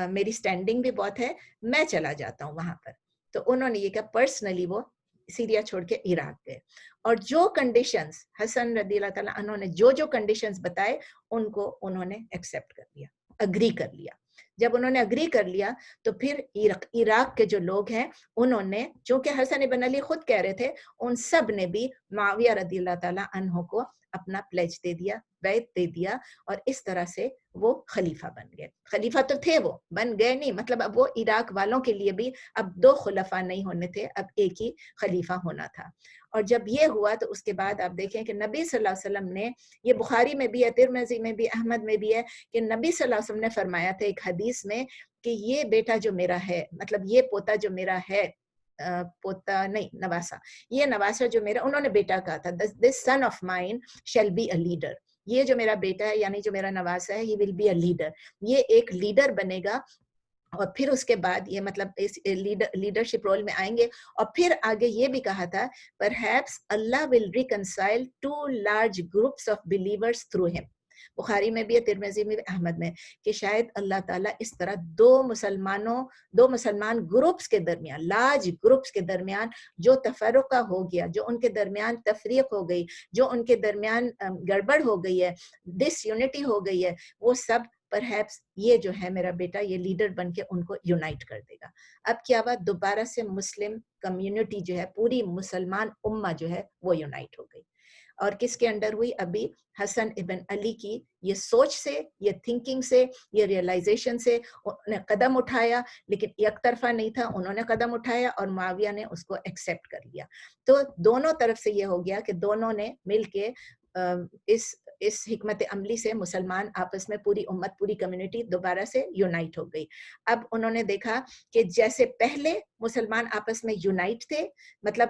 میری سٹینڈنگ بھی بہت ہے, میں چلا جاتا ہوں وہاں پر. تو انہوں نے یہ کہا, پرسنلی وہ سیریا چھوڑ کے عراق گئے, اور جو کنڈیشنز حسن رضی اللہ تعالیٰ عنہ نے جو کنڈیشنز بتائے ان کو انہوں نے ایکسیپٹ کر لیا, اگری کر لیا. جب انہوں نے اگری کر لیا تو پھر عراق کے جو لوگ ہیں انہوں نے, چونکہ حسن ابن علی خود کہہ رہے تھے, ان سب نے بھی معاویہ رضی اللہ تعالیٰ عنہ کو اپنا پلیج دے دیا, بیعت دے دیا, اور اس طرح سے وہ خلیفہ بن گئے. خلیفہ تو تھے, وہ بن گئے نہیں, مطلب اب وہ عراق والوں کے لیے بھی اب 2 خلفاء نہیں ہونے تھے, اب ایک ہی خلیفہ ہونا تھا. اور جب یہ ہوا تو اس کے بعد آپ دیکھیں کہ نبی صلی اللہ علیہ وسلم نے, یہ بخاری میں بھی ہے, ترمذی میں بھی, احمد میں بھی ہے, کہ نبی صلی اللہ علیہ وسلم نے فرمایا تھا ایک حدیث میں کہ یہ بیٹا جو میرا ہے, مطلب یہ پوتا جو میرا ہے, پوتا نہیں نواسا, یہ نواسا جو میرا, انہوں نے بیٹا کہا تھا, this son of mine shall be a leader, یہ جو میرا بیٹا ہے یعنی جو میرا نواسا ہے, he will be a leader, یہ ایک لیڈر بنے گا. اور پھر اس کے بعد یہ مطلب اس لیڈرشپ رول میں آئیں گے. اور پھر آگے یہ بھی کہا تھا, perhaps Allah will reconcile 2 large groups of believers through him. بخاری میں بھی ہے, ترمذی میں بھی, احمد میں, کہ شاید اللہ تعالیٰ اس طرح 2 مسلمان گروپس کے درمیان, لارج گروپس کے درمیان جو تفرقہ ہو گیا, جو ان کے درمیان تفریق ہو گئی, جو ان کے درمیان گڑبڑ ہو گئی ہے, ڈس یونٹی ہو گئی ہے, وہ سب پرہیپس یہ جو ہے میرا بیٹا یہ لیڈر بن کے ان کو یونائٹ کر دے گا. اب کیا ہوا, دوبارہ سے مسلم کمیونٹی جو ہے, پوری مسلمان امہ جو ہے وہ یونائٹ ہو گئی. اور کس کے انڈر ہوئی؟ ابھی حسن ابن علی کی یہ سوچ سے, یہ تھنکنگ سے, یہ ریئلائزیشن سے انہوں نے قدم اٹھایا, لیکن یک طرفہ نہیں تھا, انہوں نے قدم اٹھایا اور معاویہ نے اس کو ایکسیپٹ کر لیا. تو دونوں طرف سے یہ ہو گیا کہ دونوں نے مل کے اس حکمت عملی سے مسلمان آپس میں, پوری امت, پوری کمیونٹی دوبارہ سے یونائٹ ہو گئی. اب انہوں نے دیکھا کہ جیسے پہلے مسلمان آپس میں یونائٹ تھے, مطلب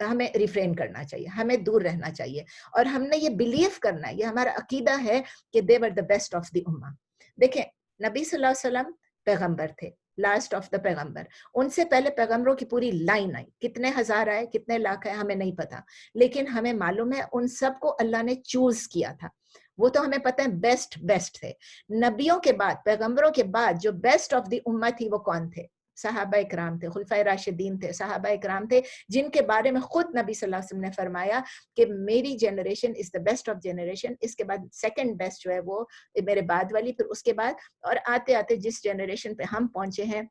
ہمیں ریفرین کرنا چاہیے, ہمیں دور رہنا چاہیے, اور ہم نے یہ بلیو کرنا ہے, یہ ہمارا عقیدہ ہے کہ they were the best of the امہ. دیکھیں نبی صلی اللہ علیہ وسلم پیغمبر تھے, لاسٹ آف دا پیغمبر. ان سے پہلے پیغمبروں کی پوری لائن آئی, کتنے ہزار آئے, کتنے لاکھ آئے, ہمیں نہیں پتا, لیکن ہمیں معلوم ہے ان سب کو اللہ نے چوز کیا تھا. وہ تو ہمیں پتہ ہے بیسٹ تھے. نبیوں کے بعد, پیغمبروں کے بعد جو بیسٹ آف دی امہ تھی وہ کون تھے؟ صحابہ اکرام تھے, خلفائے راشدین تھے, صحابہ اکرام تھے, جن کے بارے میں خود نبی صلی اللہ علیہ وسلم نے فرمایا کہ میری generation is the best of generation. اس کے بعد سیکنڈ بیسٹ جو ہے وہ میرے بعد والی, پھر اس کے بعد, اور آتے آتے جس جنریشن پہ ہم پہنچے ہیں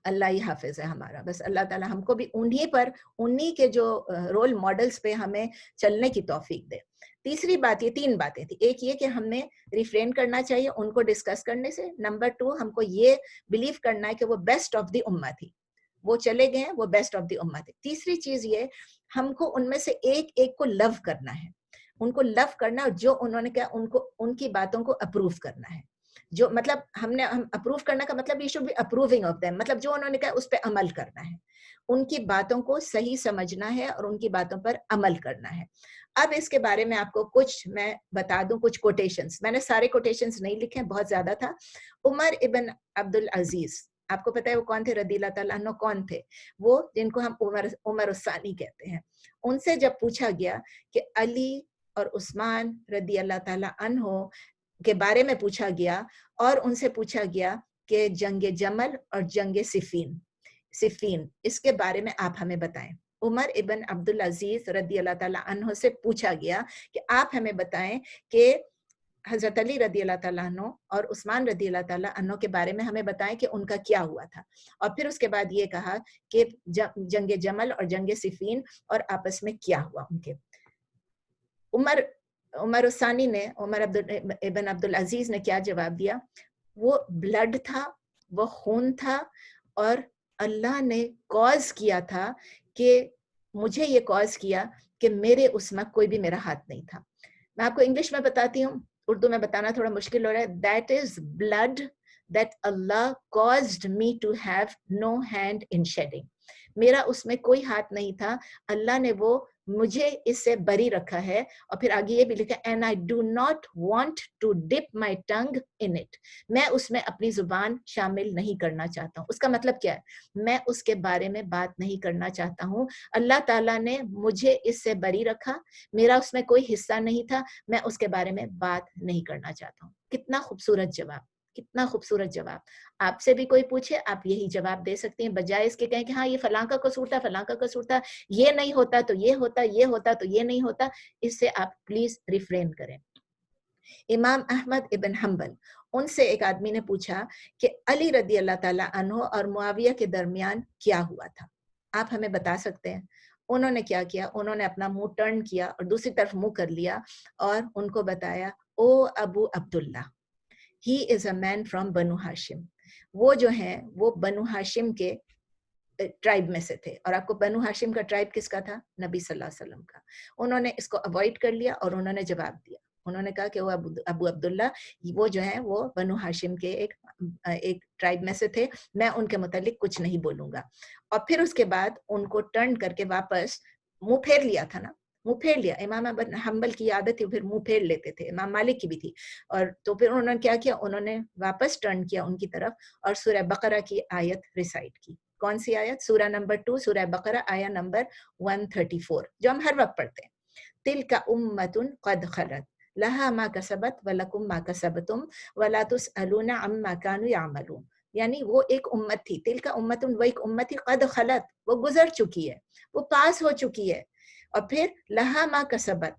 اللہ ہی حافظ ہے ہمارا. بس اللہ تعالیٰ ہم کو بھی انہی کے جو رول ماڈلز پہ ہمیں چلنے کی توفیق دے. تیسری بات, یہ 3 باتیں تھی. ایک یہ کہ ہم نے ریفرین کرنا چاہیے ان کو ڈسکس کرنے سے. نمبر 2, ہم کو یہ بلیو کرنا ہے کہ وہ بیسٹ آف دی امہ تھی, وہ چلے گئے ہیں, وہ بیسٹ آف دی امہ تھی. تیسری چیز یہ, ہم کو ان میں سے ایک کو لو کرنا ہے, ان کو لو کرنا, اور جو انہوں نے کہا ان کی باتوں کو اپروو کرنا ہے. جو مطلب ہم اپروو کرنا کا مطلب یہ should be approving of them, مطلب جو انہوں نے کہا اس پہ عمل کرنا ہے, ان کی باتوں کو صحیح سمجھنا ہے اور ان کی باتوں پر عمل کرنا ہے. اب اس کے بارے میں آپ کو کچھ میں بتا دوں, کچھ کوٹیشنز. میں نے سارے کوٹیشنز نہیں لکھے, بہت زیادہ تھا. عمر ابن عبد العزیز, آپ کو پتہ ہے وہ کون تھے رضی اللہ تعالیٰ عنہ؟ کون تھے وہ؟ جن کو ہم عمر الثانی کہتے ہیں. ان سے جب پوچھا گیا کہ علی اور عثمان رضی اللہ تعالیٰ عنہ کے بارے میں پوچھا گیا, اور ان سے پوچھا گیا کہ جنگ جمل اور جنگ صفین اس کے بارے میں آپ ہمیں بتائیں. عمر ابن عبد العزیز رضی اللہ تعالیٰ عنہ سے پوچھا گیا کہ آپ ہمیں بتائیں کہ حضرت علی رضی اللہ تعالیٰ عنہ اور عثمان رضی اللہ تعالیٰ عنہ کے بارے میں ہمیں بتائیں کہ ان کا کیا ہوا تھا. اور پھر اس کے بعد یہ کہا کہ جنگ جمل اور جنگ صفین اور آپس میں کیا ہوا ان کے. عمر الثانی نے, عمر ابن عبد العزیز نے کیا جواب دیا؟ وہ بلڈ تھا, وہ خون تھا, اور اللہ نے کاز کیا تھا کہ مجھے یہ کاز کیا کہ میرے اس میں کوئی بھی میرا ہاتھ نہیں تھا. میں آپ کو انگلش میں بتاتی ہوں, اردو میں بتانا تھوڑا مشکل ہو رہا ہے. That is blood that Allah caused me to have no hand in shedding. میرا اس میں کوئی ہاتھ نہیں تھا, اللہ نے وہ مجھے اس سے بری رکھا ہے. اور پھر آگے یہ بھی لکھا and I do not want to dip my tongue in it. میں اس میں اپنی زبان شامل نہیں کرنا چاہتا ہوں. اس کا مطلب کیا ہے؟ میں اس کے بارے میں بات نہیں کرنا چاہتا ہوں. اللہ تعالیٰ نے مجھے اس سے بری رکھا, میرا اس میں کوئی حصہ نہیں تھا, میں اس کے بارے میں بات نہیں کرنا چاہتا ہوں. کتنا خوبصورت جواب, کتنا خوبصورت جواب. آپ سے بھی کوئی پوچھے آپ یہی جواب دے سکتے ہیں, بجائے اس کے کہیں کہ ہاں یہ فلاں کا قصور تھا, فلاں کا قصور تھا, یہ نہیں ہوتا تو یہ ہوتا, یہ ہوتا تو یہ نہیں ہوتا. اس سے آپ پلیز ریفرین کریں. امام احمد ابن حنبل, ان سے ایک آدمی نے پوچھا کہ علی رضی اللہ تعالیٰ عنہ اور معاویہ کے درمیان کیا ہوا تھا, آپ ہمیں بتا سکتے ہیں؟ انہوں نے کیا کیا, انہوں نے اپنا منہ ٹرن کیا اور دوسری طرف منہ کر لیا اور ان کو بتایا, او ابو عبداللہ, ہی از اے مین فرام بنو ہاشم. وہ جو ہیں وہ بنو ہاشم کے ٹرائب میں سے تھے, اور آپ کو بنو ہاشم کا ٹرائب کس کا تھا؟ نبی صلی اللہ علیہ وسلم کا. انہوں نے اس کو اوائڈ کر لیا اور انہوں نے جواب دیا, انہوں نے کہا کہ وہ ابو عبداللہ وہ جو ہیں وہ بنو ہاشم کے ایک ٹرائب میں سے تھے, میں ان کے متعلق کچھ نہیں بولوں گا. اور پھر اس کے بعد ان کو ٹرن کر کے واپس منہ پھیر لیا تھا نا, منہ پھیر لیا. امام حنبل کی عادت تھی, پھر منہ پھیر لیتے تھے, امام مالک کی بھی تھی. اور تو پھر انہوں نے کیا کیا, انہوں نے واپس ٹرن کیا ان کی طرف اور سورہ بقرہ کی آیت ریسائٹ کی. کون سی آیت؟ سورہ نمبر 2 سورہ بقرہ آیت نمبر 134, جو ہم ہر وقت پڑھتے ہیں. تلک امۃ قد خلت لہا ما کسبت ولکم ما کسبتم ولا تسألون عما کانوا یعملون. یعنی وہ ایک امت تھی, تلک امۃ, وہ ایک امت تھی, قد خلت, وہ گزر چکی ہے, وہ پاس ہو چکی ہے. اور پھر لہا ما کسبت,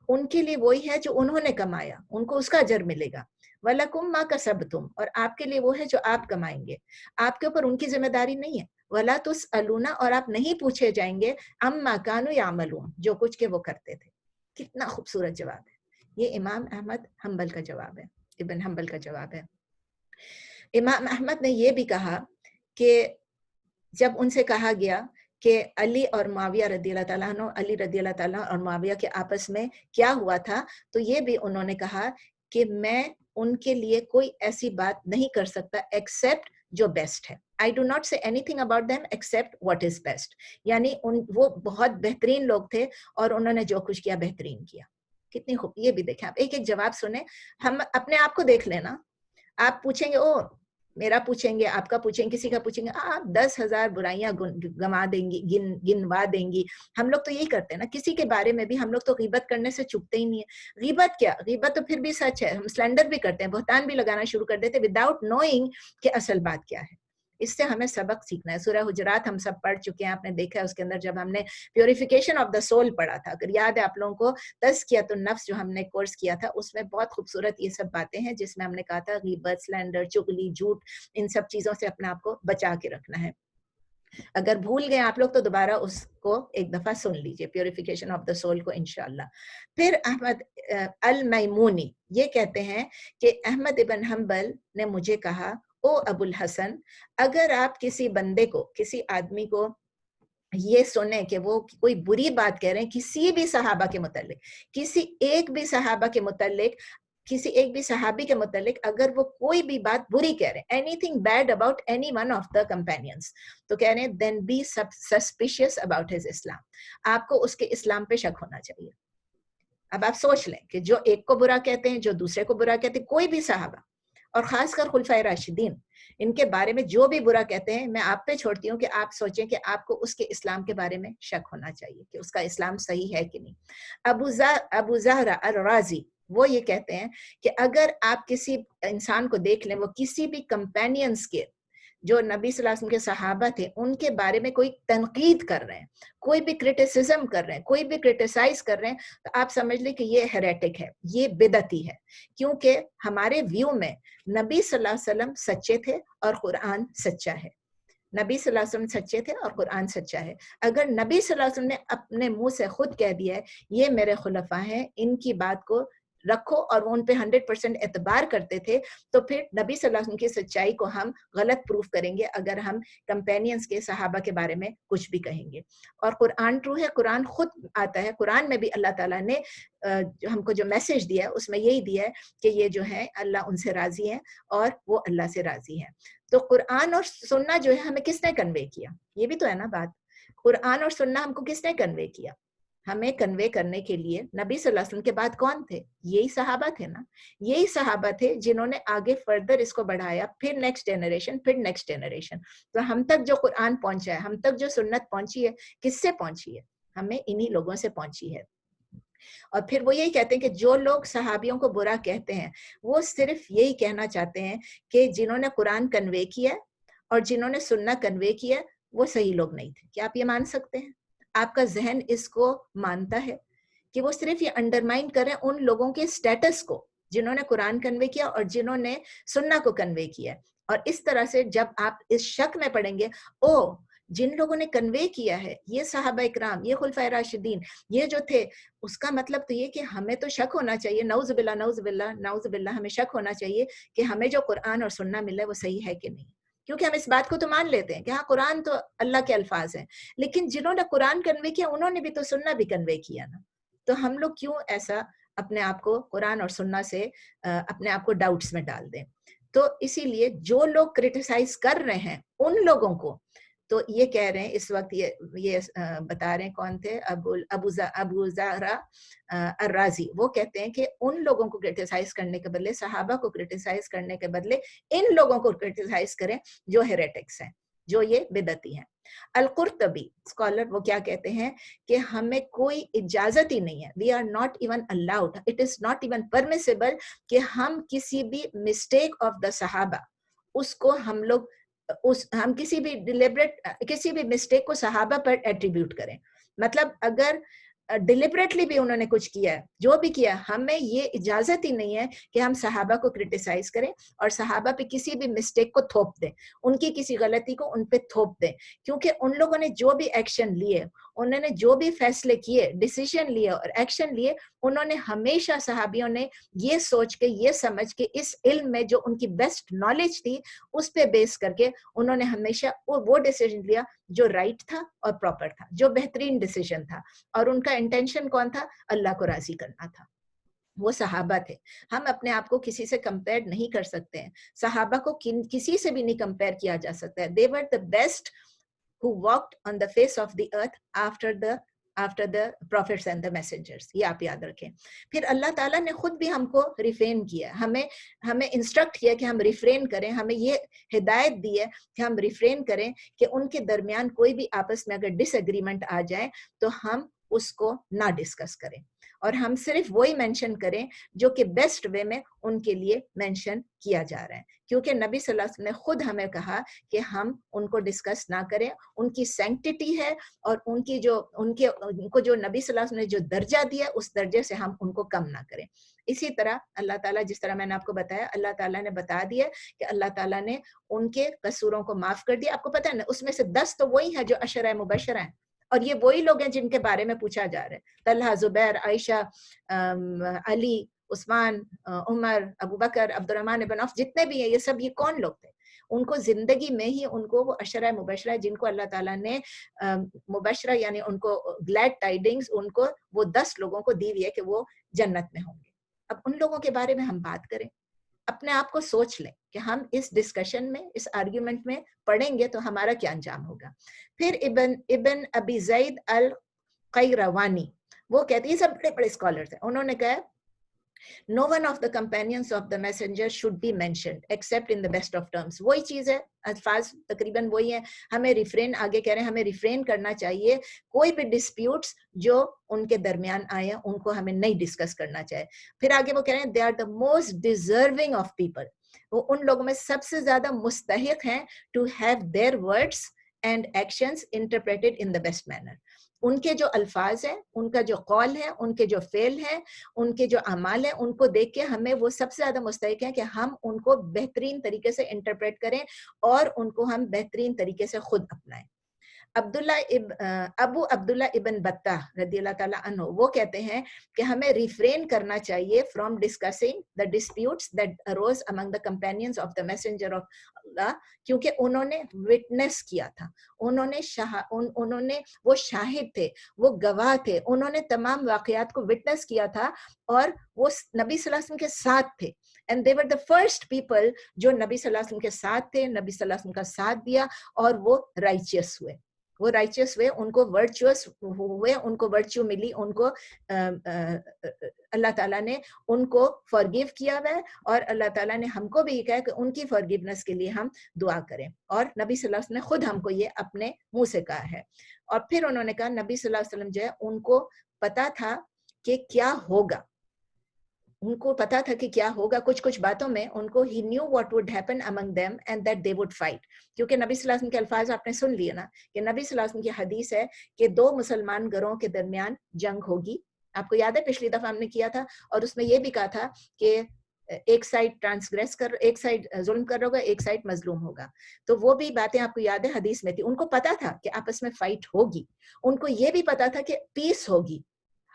ان کے لیے وہی ہے جو انہوں نے کمایا, ان کو اس کا اجر ملے گا. وَلَكُمْ مَا كَسَبْتُمْ, اور آپ کے لیے وہ ہے جو آپ کمائیں گے, آپ کے اوپر ان کی ذمہ داری نہیں ہے. وَلَا تُسْأَلُونَ, اور آپ نہیں پوچھے جائیں گے, عَمَّا كَانُوا يَعْمَلُونَ, جو کچھ کہ وہ کرتے تھے. کتنا خوبصورت جواب ہے. یہ امام احمد حنبل کا جواب ہے, ابن حنبل کا جواب ہے. امام احمد نے یہ بھی کہا کہ جب ان سے کہا گیا کہ علی اور معاویہ رضی اللہ تعالیٰ عنہ, علی رضی اللہ تعالیٰ اور معاویہ کے آپس میں کیا ہوا تھا, تو یہ بھی انہوں نے کہا کہ میں ان کے لیے کوئی ایسی بات نہیں کر سکتا ایکسیپٹ جو بیسٹ ہے. آئی ڈو ناٹ سے any thing about them accept what is best. یعنی وہ بہت بہترین لوگ تھے اور انہوں نے جو کچھ کیا بہترین کیا. کتنی خوب. یہ بھی دیکھیں آپ, ایک ایک جواب سنیں. ہم اپنے آپ کو دیکھ لینا. آپ پوچھیں گے او میرا پوچھیں گے, آپ کا پوچھیں گے, کسی کا پوچھیں گے, آپ 10,000 برائیاں گنوا دیں گی, گنوا دیں گی. ہم لوگ تو یہی کرتے ہیں نا, کسی کے بارے میں بھی ہم لوگ تو غیبت کرنے سے چکتے ہی نہیں ہے. غیبت کیا, غیبت تو پھر بھی سچ ہے, ہم سلینڈر بھی کرتے ہیں, بہتان بھی لگانا شروع کر دیتے وداؤٹ نوئنگ کہ اصل بات کیا ہے. اس سے ہمیں سبق سیکھنا ہے. سورہ حجرات ہم سب پڑھ چکے ہیں, آپ نے دیکھا ہے اس کے اندر جب ہم نے پیوریفیکیشن آف دا سول پڑھا تھا, اگر یاد ہے آپ لوگوں کو, تزکیۃ النفس جو ہم نے کورس کیا تھا, اس میں بہت خوبصورت یہ سب باتیں ہیں جس میں ہم نے کہا تھا غیبت, سلینڈر, چغلی, جھوٹ, ان سب چیزوں سے اپنے آپ کو بچا کے رکھنا ہے. اگر بھول گئے آپ لوگ تو دوبارہ اس کو ایک دفعہ سن لیجئے, پیوریفیکیشن آف دا سول کو انشاءاللہ. پھر احمد المیمونی یہ کہتے ہیں کہ احمد ابن حنبل نے مجھے کہا, او ابو الحسن, اگر آپ کسی بندے کو, کسی آدمی کو یہ سنیں کہ وہ کوئی بری بات کہہ رہے ہیں کسی بھی صحابہ کے متعلق, کسی ایک بھی صحابہ کے متعلق, کسی ایک بھی صحابی کے متعلق اگر وہ کوئی بھی بات بری کہہ رہے ہیں, any thing bad about any one of the companions, تو کہہ رہے ہیں دین بی سسپیشیس اباؤٹ ہز اسلام. آپ کو اس کے اسلام پہ شک ہونا چاہیے. اب آپ سوچ لیں کہ جو ایک کو برا کہتے ہیں, جو دوسرے کو برا کہتے ہیں, کوئی بھی صحابہ, اور خاص کر خلفائے راشدین, ان کے بارے میں جو بھی برا کہتے ہیں, میں آپ پہ چھوڑتی ہوں کہ آپ سوچیں کہ آپ کو اس کے اسلام کے بارے میں شک ہونا چاہیے کہ اس کا اسلام صحیح ہے کہ نہیں. ابو زہرہ الرازی وہ یہ کہتے ہیں کہ اگر آپ کسی انسان کو دیکھ لیں, وہ کسی بھی کمپینینز کے جو نبی صلی اللہ علیہ وسلم کے صحابہ تھے ان کے بارے میں کوئی تنقید کر رہے ہیں, کوئی بھی کرٹیسزم کر رہے ہیں, کوئی بھی کرٹیسائز کر رہے ہیں, تو آپ سمجھ لیں کہ یہ ہیریٹک ہے, یہ بدعتی ہے. کیونکہ ہمارے ویو میں نبی صلی اللہ علیہ وسلم سچے تھے اور قرآن سچا ہے. نبی صلی اللہ علیہ وسلم سچے تھے اور قرآن سچا ہے. اگر نبی صلی اللہ علیہ وسلم نے اپنے منہ سے خود کہہ دیا ہے یہ میرے خلفاء ہیں, ان کی بات کو رکھو, اور وہ ان پہ 100% اعتبار کرتے تھے, تو پھر نبی صلی اللہ علیہ وسلم کی سچائی کو ہم غلط پروف کریں گے اگر ہم کمپینینز کے صحابہ کے بارے میں کچھ بھی کہیں گے. اور قرآن ٹرو ہے, قرآن خود آتا ہے, قرآن میں بھی اللہ تعالیٰ نے ہم کو جو میسج دیا ہے اس میں یہی دیا ہے کہ یہ جو ہے اللہ ان سے راضی ہے اور وہ اللہ سے راضی ہے. تو قرآن اور سننا جو ہے ہمیں کس نے کنوے کیا, یہ بھی تو ہے نا بات. قرآن اور سننا ہم کو کس نے کنوے کیا, ہمیں کنوے کرنے کے لیے نبی صلی اللہ علیہ وسلم کے بعد کون تھے, یہی صحابہ تھے نا. یہی صحابہ تھے جنہوں نے آگے فردر اس کو بڑھایا, پھر نیکسٹ جنریشن, پھر نیکسٹ جنریشن. تو ہم تک جو قرآن پہنچا ہے, ہم تک جو سنت پہنچی ہے, کس سے پہنچی ہے, ہمیں انہی لوگوں سے پہنچی ہے. اور پھر وہ یہی کہتے ہیں کہ جو لوگ صحابیوں کو برا کہتے ہیں وہ صرف یہی کہنا چاہتے ہیں کہ جنہوں نے قرآن کنوے کیا اور جنہوں نے سننا کنوے کیا وہ صحیح لوگ نہیں تھے. کیا آپ یہ مان سکتے ہیں؟ آپ کا ذہن اس کو مانتا ہے کہ وہ صرف یہ انڈرمائن کریں ان لوگوں کے سٹیٹس کو جنہوں نے قرآن کنوے کیا اور جنہوں نے سننا کو کنوے کیا. اور اس طرح سے جب آپ اس شک میں پڑیں گے, او جن لوگوں نے کنوے کیا ہے, یہ صحابہ اکرام, یہ خلفائے راشدین, یہ جو تھے, اس کا مطلب تو یہ کہ ہمیں تو شک ہونا چاہیے, نعوذ باللہ نعوذ باللہ نعوذ باللہ, ہمیں شک ہونا چاہیے کہ ہمیں جو قرآن اور سننا ملا ہے وہ صحیح ہے کہ نہیں. کیونکہ ہم اس بات کو تو مان لیتے ہیں کہ ہاں قرآن تو اللہ کے الفاظ ہیں, لیکن جنہوں نے قرآن کنوے کیا انہوں نے بھی تو سننا بھی کنوے کیا نا. تو ہم لوگ کیوں ایسا اپنے آپ کو قرآن اور سننا سے اپنے آپ کو ڈاؤٹس میں ڈال دیں. تو اسی لیے جو لوگ کرٹیسائز کر رہے ہیں ان لوگوں کو, تو یہ کہہ رہے ہیں اس وقت یہ بتا رہے ہیں کون تھے, ابو زہرہ الرازی, وہ کہتے ہیں کہ ان لوگوں کو کرٹیسائز کرنے کے بدلے, صحابہ کو کرٹیسائز کرنے کے بدلے ان لوگوں کو کرٹیسائز کریں جو ہیریٹکس ہیں, جو یہ بدعتی ہیں. القرطبی اسکالر وہ کیا کہتے ہیں کہ ہمیں کوئی اجازت ہی نہیں ہے, we are not even allowed, it is not even permissible کہ ہم کسی بھی مسٹیک آف دا صحابہ اس کو ہم کسی بھی ڈیلیبریٹ کسی بھی مسٹیک کو صحابہ پر ایٹریبیوٹ کریں. مطلب اگر ڈیلیبریٹلی بھی انہوں نے کچھ کیا ہے, جو بھی کیا, ہمیں یہ اجازت ہی نہیں ہے کہ ہم صحابہ کو کرٹیسائز کریں اور صحابہ پہ کسی بھی مسٹیک کو تھوپ دیں, ان کی کسی غلطی کو ان پہ تھوپ دیں. کیونکہ ان لوگوں نے جو بھی ایکشن لیے, انہوں نے جو بھی فیصلے کیے, ڈیسیژن لیے اور ایکشن لیے, انہوں نے ہمیشہ صحابیوں نے یہ سوچ کے, یہ سمجھ کے, اس علم میں جو ان کی بیسٹ نالج تھی اس پہ بیس کر کے انہوں نے ہمیشہ وہ ڈیسیژن لیا جو رائٹ تھا اور پراپر تھا, جو بہترین ڈیسیژن تھا, اور ان کا انٹینشن کون تھا, اللہ کو راضی کرنا تھا. وہ صحابہ تھے. ہم اپنے آپ کو کسی سے کمپیئر نہیں کر سکتے ہیں. صحابہ کو کسی سے بھی نہیں کمپیئر کیا جا سکتا ہے. They were the best who walked on the face of the earth after the prophets and the messengers. یہ آپ یاد رکھیں. پھر اللہ تعالیٰ نے خود بھی ہم کو ریفرین کیا, ہمیں انسٹرکٹ کیا کہ ہم ریفرین کریں. ہمیں یہ ہدایت دی ہے کہ ہم ریفرین کریں کہ ان کے درمیان کوئی بھی آپس میں اگر ڈس ایگریمنٹ آ جائے تو ہم اس کو نہ ڈسکس کریں, اور ہم صرف وہی مینشن کریں جو کہ بیسٹ وے میں ان کے لیے مینشن کیا جا رہا ہے. کیونکہ نبی صلی اللہ علیہ وسلم نے خود ہمیں کہا کہ ہم ان کو ڈسکس نہ کریں. ان کی سینکٹیٹی ہے, اور ان کو جو نبی صلی اللہ علیہ وسلم نے جو درجہ دیا اس درجے سے ہم ان کو کم نہ کریں. اسی طرح اللہ تعالیٰ, جس طرح میں نے آپ کو بتایا, اللہ تعالیٰ نے بتا دیا کہ اللہ تعالیٰ نے ان کے قصوروں کو معاف کر دیا. آپ کو پتہ ہے نا, اس میں سے 10 تو وہی ہے جو عشرہ مبشرہ ہیں, اور یہ وہی لوگ ہیں جن کے بارے میں پوچھا جا رہا ہے. طلحہ, زبیر, عائشہ, علی, عثمان, عمر, ابو بکر, عبد الرحمن ابن عوف, جتنے بھی ہیں یہ سب, یہ کون لوگ تھے؟ ان کو زندگی میں ہی ان کو وہ عشرہ مبشرہ جن کو اللہ تعالیٰ نے مبشرہ یعنی ان کو گلیڈ ٹائڈنگز ان کو وہ 10 لوگوں کو دی ہوئی ہے کہ وہ جنت میں ہوں گے. اب ان لوگوں کے بارے میں ہم بات کریں, اپنے آپ کو سوچ لیں کہ ہم اس ڈسکشن میں, اس آرگیومنٹ میں پڑھیں گے تو ہمارا کیا انجام ہوگا. پھر ابن ابی زید القیروانی وہ کہتے ہیں, یہ سب بڑے بڑے اسکالرز ہیں, انہوں نے کہا no one of the companions of the messenger should be mentioned except in the best of terms. وہی چیز ہے, الفاظ تقریباً وہی ہیں. ہمیں ریفرین, آگے کہہ رہے ہیں ہمیں ریفرین کرنا چاہیے, کوئی بھی ڈسپیوٹس جو ان کے درمیان آئے ہیں ان کو ہمیں نہیں ڈسکس کرنا چاہیے. پھر آگے وہ کہہ رہے ہیں they are the most deserving of people. وہ ان لوگوں میں سب سے زیادہ مستحق ہیں to have their words and actions interpreted in the best manner. ان کے جو الفاظ ہیں, ان کا جو قول ہے, ان کے جو فعل ہیں, ان کے جو اعمال ہیں, ان کو دیکھ کے ہمیں وہ سب سے زیادہ مستحق ہیں کہ ہم ان کو بہترین طریقے سے انٹرپریٹ کریں اور ان کو ہم بہترین طریقے سے خود اپنائیں. ابو عبداللہ ابن بطہ رضی اللہ تعالیٰ عنہ وہ کہتے ہیں کہ ہمیں ریفرین کرنا چاہیے from discussing the disputes that arose among the companions of the messenger of اللہ, کیونکہ انہوں نے وٹنس کیا تھا, انہوں نے وہ شاہد تھے, وہ گواہ تھے, انہوں نے تمام واقعات کو وٹنس کیا تھا اور وہ نبی صلی اللہ علیہ وسلم کے ساتھ تھے. And they were the first people جو نبی صلی اللہ علیہ وسلم کے ساتھ تھے, نبی صلی اللہ علیہ وسلم کا ساتھ دیا اور وہ رائچیس ہوئے. وہ رائچیس ہوئے, ان کو ورچوس ہوئے, ان کو ورچو ملی, ان کو اللہ تعالیٰ نے ان کو فارگیو کیا ہوا ہے, اور اللہ تعالیٰ نے ہم کو بھی یہ کہا کہ ان کی فارگیونیس کے لیے ہم دعا کریں, اور نبی صلی اللہ علیہ وسلم نے خود ہم کو یہ اپنے منہ سے کہا ہے. اور پھر انہوں نے کہا نبی صلی اللہ علیہ وسلم جو ہے ان کو پتا تھا کہ کیا ہوگا, ان کو پتا تھا کہ کیا ہوگا. کچھ باتوں میں ان کو he knew what would happen among them and that they would fight. کیونکہ نبی صلی اللہ علیہ وسلم کے الفاظ آپ نے سن لیے نا کہ نبی صلی اللہ علیہ وسلم کی حدیث ہے کہ 2 مسلمان گروہوں کے درمیان جنگ ہوگی. آپ کو یاد ہے پچھلی دفعہ ہم نے کیا تھا, اور اس میں یہ بھی کہا تھا کہ ایک سائڈ ٹرانسگریس ایک سائڈ ظلم کر رہا ہوگا, ایک سائڈ مظلوم ہوگا. تو وہ بھی باتیں آپ کو یاد ہے حدیث میں تھی. ان کو پتا تھا کہ آپس میں فائٹ ہوگی, ان کو یہ بھی پتا تھا کہ پیس ہوگی,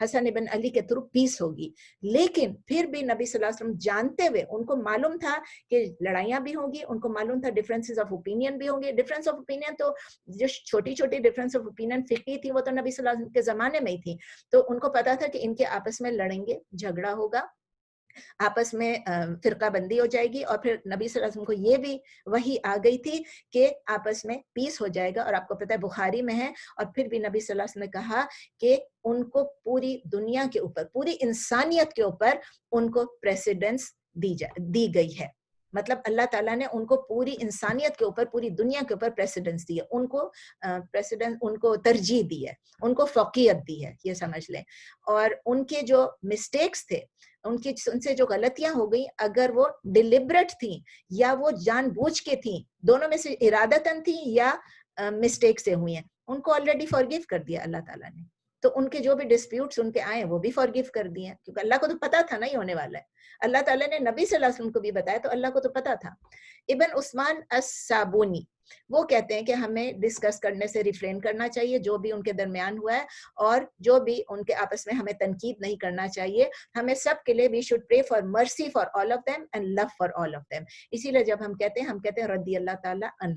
حسن ابن علی کے تھرو پیس ہوگی. لیکن پھر بھی نبی صلی اللہ علیہ وسلم جانتے ہوئے, ان کو معلوم تھا کہ لڑائیاں بھی ہوں گی, ان کو معلوم تھا ڈفرینسز آف اوپینین بھی ہوں گے. ڈفرینس آف اوپینین تو جو چھوٹی چھوٹی ڈفرینس آف اوپینین فقہی تھی وہ تو نبی صلی اللہ علیہ وسلم کے زمانے میں ہی تھی. تو ان کو پتا تھا کہ ان کے آپس میں لڑیں گے, جھگڑا ہوگا, آپس میں فرقہ بندی ہو جائے گی, اور پھر نبی صلی اللہ علیہ وسلم کو یہ بھی وحی آ گئی تھی کہ آپس میں پیس ہو جائے گا. اور آپ کو پتہ ہے بخاری میں ہے. اور پھر بھی نبی صلی اللہ علیہ وسلم نے کہا کہ ان کو پوری دنیا کے اوپر, پوری انسانیت کے اوپر ان کو پریسیڈنس دی گئی ہے. مطلب اللہ تعالیٰ نے ان کو پوری انسانیت کے اوپر, پوری دنیا کے اوپر پریسیڈنس دی ہے, ان کو پریسیڈنس, ان کو ترجیح دی ہے, ان کو فوقیت دی ہے, یہ سمجھ لیں. اور ان کے جو مسٹیکس تھے, ان سے جو غلطیاں ہو گئی, اگر وہ ڈیلیبریٹ تھیں یا وہ جان بوجھ کے تھیں, دونوں میں سے ارادتاً تھیں یا مسٹیک سے ہوئی ہیں, ان کو آلریڈی فارگیو کر دیا اللہ تعالیٰ نے. تو ان کے جو بھی ڈسپیوٹس ان کے آئے وہ بھی فارگیو کر دیے, کیونکہ اللہ کو تو پتا تھا نا یہ ہونے والا ہے. اللہ تعالیٰ نے نبی صلی اللہ علیہ وسلم کو بھی بتایا, تو اللہ کو تو پتا تھا. ابن عثمان الصابونی وہ کہتے ہیں کہ ہمیں ڈسکس کرنے سے ریفرین کرنا چاہیے جو بھی ان کے درمیان ہوا ہے, اور جو بھی ان کے آپس میں ہمیں تنقید نہیں کرنا چاہیے. ہمیں سب کے لیے we should pray for mercy for all of them and love for all of them. اسی لیے جب ہم کہتے ہیں رضی اللہ تعالیٰ عنہ.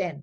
10,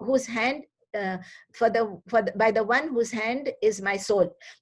whose hand by the one whose hand is my soul,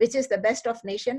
which is the best of nation।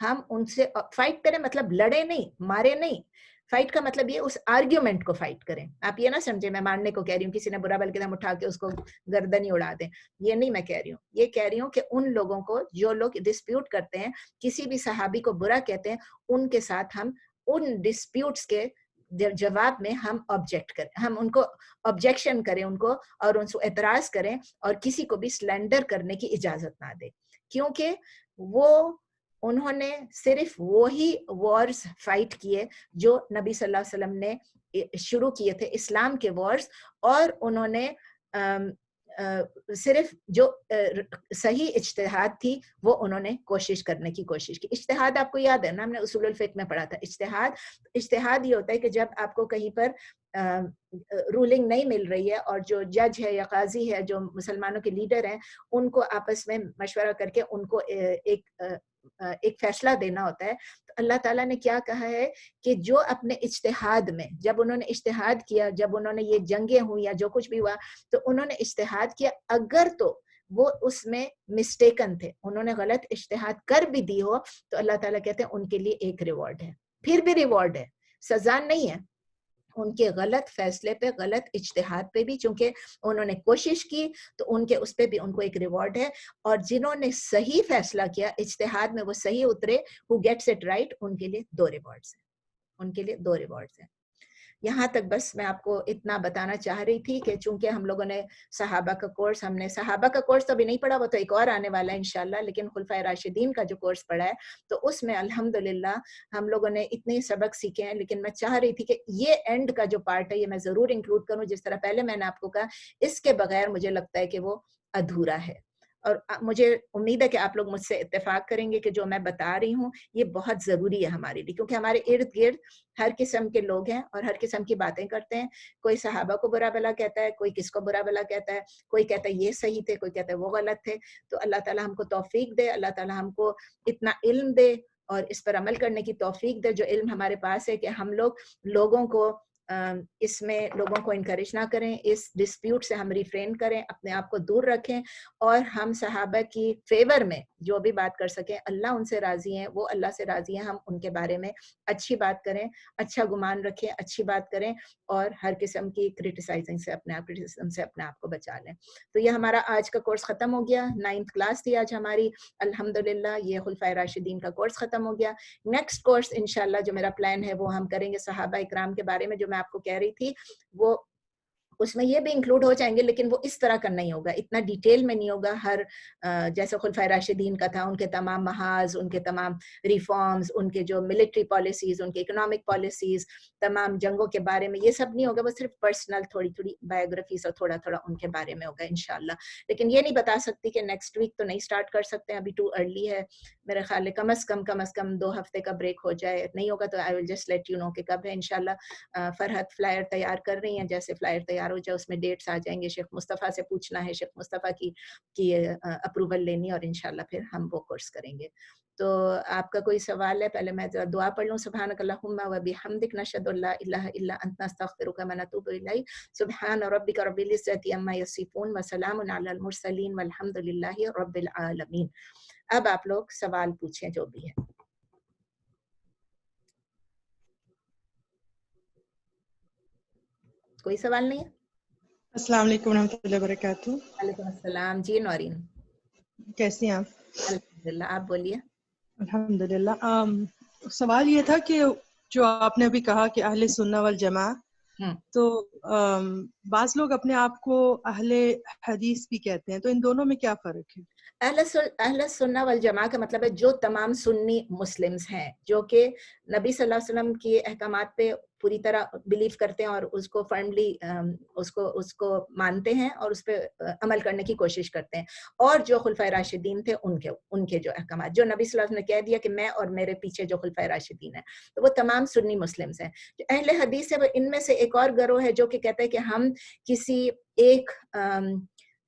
ہم ان سے فائٹ کریں، مطلب لڑے نہیں، مارے نہیں. فائٹ کا مطلب یہ اس آرگیومنٹ کو فائٹ کریں. آپ یہ نہ سمجھے میں مارنے کو کہہ رہی ہوں، کسی نے برا بلکہ ہم اٹھا کے اس کو گردن ہی اڑا دیں، یہ نہیں میں کہہ رہی ہوں. یہ کہہ رہی ہوں کہ ان لوگوں کو جو لوگ ڈسپیوٹ کرتے ہیں، کسی بھی صحابی کو برا کہتے ہیں، ان کے ساتھ ہم ان ڈسپیوٹس کے جواب میں ہم آبجیکٹ کریں، ہم ان کو آبجیکشن کریں ان کو، اور ان سے اعتراض کریں، اور کسی کو بھی سلینڈر کرنے کی اجازت نہ دیں. کیونکہ وہ انہوں نے صرف وہی وارز فائٹ کیے جو نبی صلی اللہ علیہ وسلم نے شروع کیے تھے، اسلام کے وارز. اور انہوں نے صرف جو صحیح اجتہاد تھی وہ انہوں نے کوشش کرنے کی کوشش کی. اجتہاد آپ کو یاد ہے نا، ہم نے اصول الفقہ میں پڑھا تھا. اجتہاد یہ ہوتا ہے کہ جب آپ کو کہیں پر رولنگ نہیں مل رہی ہے، اور جو جج ہے یا قاضی ہے، جو مسلمانوں کے لیڈر ہیں، ان کو آپس میں مشورہ کر کے ان کو ایک فیصلہ دینا ہوتا ہے. تو اللہ تعالیٰ نے کیا کہا ہے کہ جو اپنے اجتہاد میں، جب انہوں نے اجتہاد کیا، جب انہوں نے یہ جنگیں ہوئی یا جو کچھ بھی ہوا، تو انہوں نے اجتہاد کیا، اگر تو وہ اس میں مسٹیکن تھے، انہوں نے غلط اجتہاد کر بھی دی ہو، تو اللہ تعالیٰ کہتے ہیں ان کے لیے ایک ریوارڈ ہے. پھر بھی ریوارڈ ہے، سزا نہیں ہے. ان کے غلط فیصلے پہ، غلط اجتہاد پہ بھی چونکہ انہوں نے کوشش کی، تو ان کے اس پہ بھی ان کو ایک ریوارڈ ہے. اور جنہوں نے صحیح فیصلہ کیا، اجتہاد میں وہ صحیح اترے، who gets it right، ان کے لیے 2 ریوارڈز ہیں. ان کے لیے 2 ریوارڈز ہیں. یہاں تک بس میں آپ کو اتنا بتانا چاہ رہی تھی کہ چونکہ ہم لوگوں نے صحابہ کا کورس، ہم نے صحابہ کا کورس تو ابھی نہیں پڑھا، وہ تو ایک اور آنے والا ہے انشاءاللہ، لیکن خلفائے راشدین کا جو کورس پڑھا ہے، تو اس میں الحمدللہ ہم لوگوں نے اتنے سبق سیکھے ہیں. لیکن میں چاہ رہی تھی کہ یہ اینڈ کا جو پارٹ ہے یہ میں ضرور انکلوڈ کروں، جس طرح پہلے میں نے آپ کو کہا، اس کے بغیر مجھے لگتا ہے کہ وہ ادھورا ہے. اور مجھے امید ہے کہ آپ لوگ مجھ سے اتفاق کریں گے کہ جو میں بتا رہی ہوں یہ بہت ضروری ہے ہمارے لیے، کیونکہ ہمارے ارد گرد ہر قسم کے لوگ ہیں اور ہر قسم کی باتیں کرتے ہیں. کوئی صحابہ کو برا بلا کہتا ہے، کوئی کس کو برا بلا کہتا ہے، کوئی کہتا ہے یہ صحیح تھے، کوئی کہتا ہے وہ غلط تھے. تو اللہ تعالیٰ ہم کو توفیق دے، اللہ تعالیٰ ہم کو اتنا علم دے اور اس پر عمل کرنے کی توفیق دے جو علم ہمارے پاس ہے، کہ ہم لوگوں کو اس میں لوگوں کو انکریج نہ کریں، اس ڈسپیوٹ سے ہم ریفرین کریں، اپنے آپ کو دور رکھیں، اور ہم صحابہ کی فیور میں جو بھی بات کر سکیں، اللہ ان سے راضی ہیں، وہ اللہ سے راضی ہیں، ہم ان کے بارے میں اچھی بات کریں، اچھا گمان رکھیں، اچھی بات کریں، اور ہر قسم کی کرٹیسائزنگ سے کرٹیسزم سے اپنے آپ کو بچا لیں. تو یہ ہمارا آج کا کورس ختم ہو گیا. 9th کلاس تھی آج ہماری، الحمدللہ یہ خلفائے راشدین کا کورس ختم ہو گیا. نیکسٹ کورس انشاءاللہ جو میرا پلان ہے وہ ہم کریں گے صحابہ اکرام کے بارے میں، جو میں آپ کو کہہ رہی تھی، وہ اس میں یہ بھی انکلوڈ ہو جائیں گے، لیکن وہ اس طرح کا نہیں ہوگا، اتنا ڈیٹیل میں نہیں ہوگا. ہر جیسے خلفائے راشدین کا تھا، ان کے تمام محاذ، ان کے تمام ریفارمز، ان کے جو ملٹری پالیسیز، ان کے اکنامک پالیسیز، تمام جنگوں کے بارے میں یہ سب نہیں ہوگا. وہ صرف پرسنل تھوڑی تھوڑی بایوگرافیز اور تھوڑا تھوڑا ان کے بارے میں ہوگا انشاءاللہ. لیکن یہ نہیں بتا سکتی کہ نیکسٹ ویک تو نہیں اسٹارٹ کر سکتے، ابھی ٹو ارلی ہے. میرے خیال ہے کم از کم 2 ہفتے کا بریک ہو جائے. نہیں ہوگا تو I will just let you know کہ کب ہے انشاءاللہ. فرحت فلائر تیار کر رہی ہیں، جیسے فلائر تیار ہو جائے اس میں ڈیٹس آ جائیں گے. شیخ مصطفیٰ سے پوچھنا ہے، شیخ مصطفیٰ کی اپروول لینی، اور انشاءاللہ پھر ہم وہ کورس کریں گے. تو آپ کا کوئی سوال ہے؟ پہلے میں دعا پڑھ لوں. سبحانک اللہم و بحمدک، نشہد ان لا الہ الا انت، نستغفرک و نتوب الیک. سبحان ربک رب العزۃ عما یصفون وسلام علی المرسلین والحمد للہ رب العالمین. اب آپ لوگ سوال پوچھیں جو بھی ہے. کوئی سوال نہیں ہے؟ السلام علیکم ورحمۃ اللہ وبرکاتہ. وعلیکم السلام. جی نورین، کیسی ہیں آپ؟ الحمدللہ. آپ بولیے. الحمدللہ. سوال یہ تھا کہ جو آپ نے ابھی کہا کہ اہل سنہ والجماع، تو بعض لوگ اپنے آپ کو اہل حدیث بھی کہتے ہیں، تو ان دونوں میں کیا فرق ہے؟ اہل سنہ والجماع کا مطلب ہے جو تمام سنی مسلمز ہیں، جو کہ نبی صلی اللہ علیہ وسلم کے احکامات پہ پوری طرح بلیو کرتے ہیں اور اس کو فرملی اس کو مانتے ہیں اور اس پہ عمل کرنے کی کوشش کرتے ہیں. اور جو خلفائے راشدین تھے ان کے جو احکامات، جو نبی صلی اللہ علیہ وسلم نے کہہ دیا کہ میں اور میرے پیچھے جو خلفائے راشدین ہیں، تو وہ تمام سنی مسلمز ہیں. جو اہل حدیث ہے وہ ان میں سے ایک اور گروہ ہے جو کہ کہتے ہیں کہ ہم کسی ایک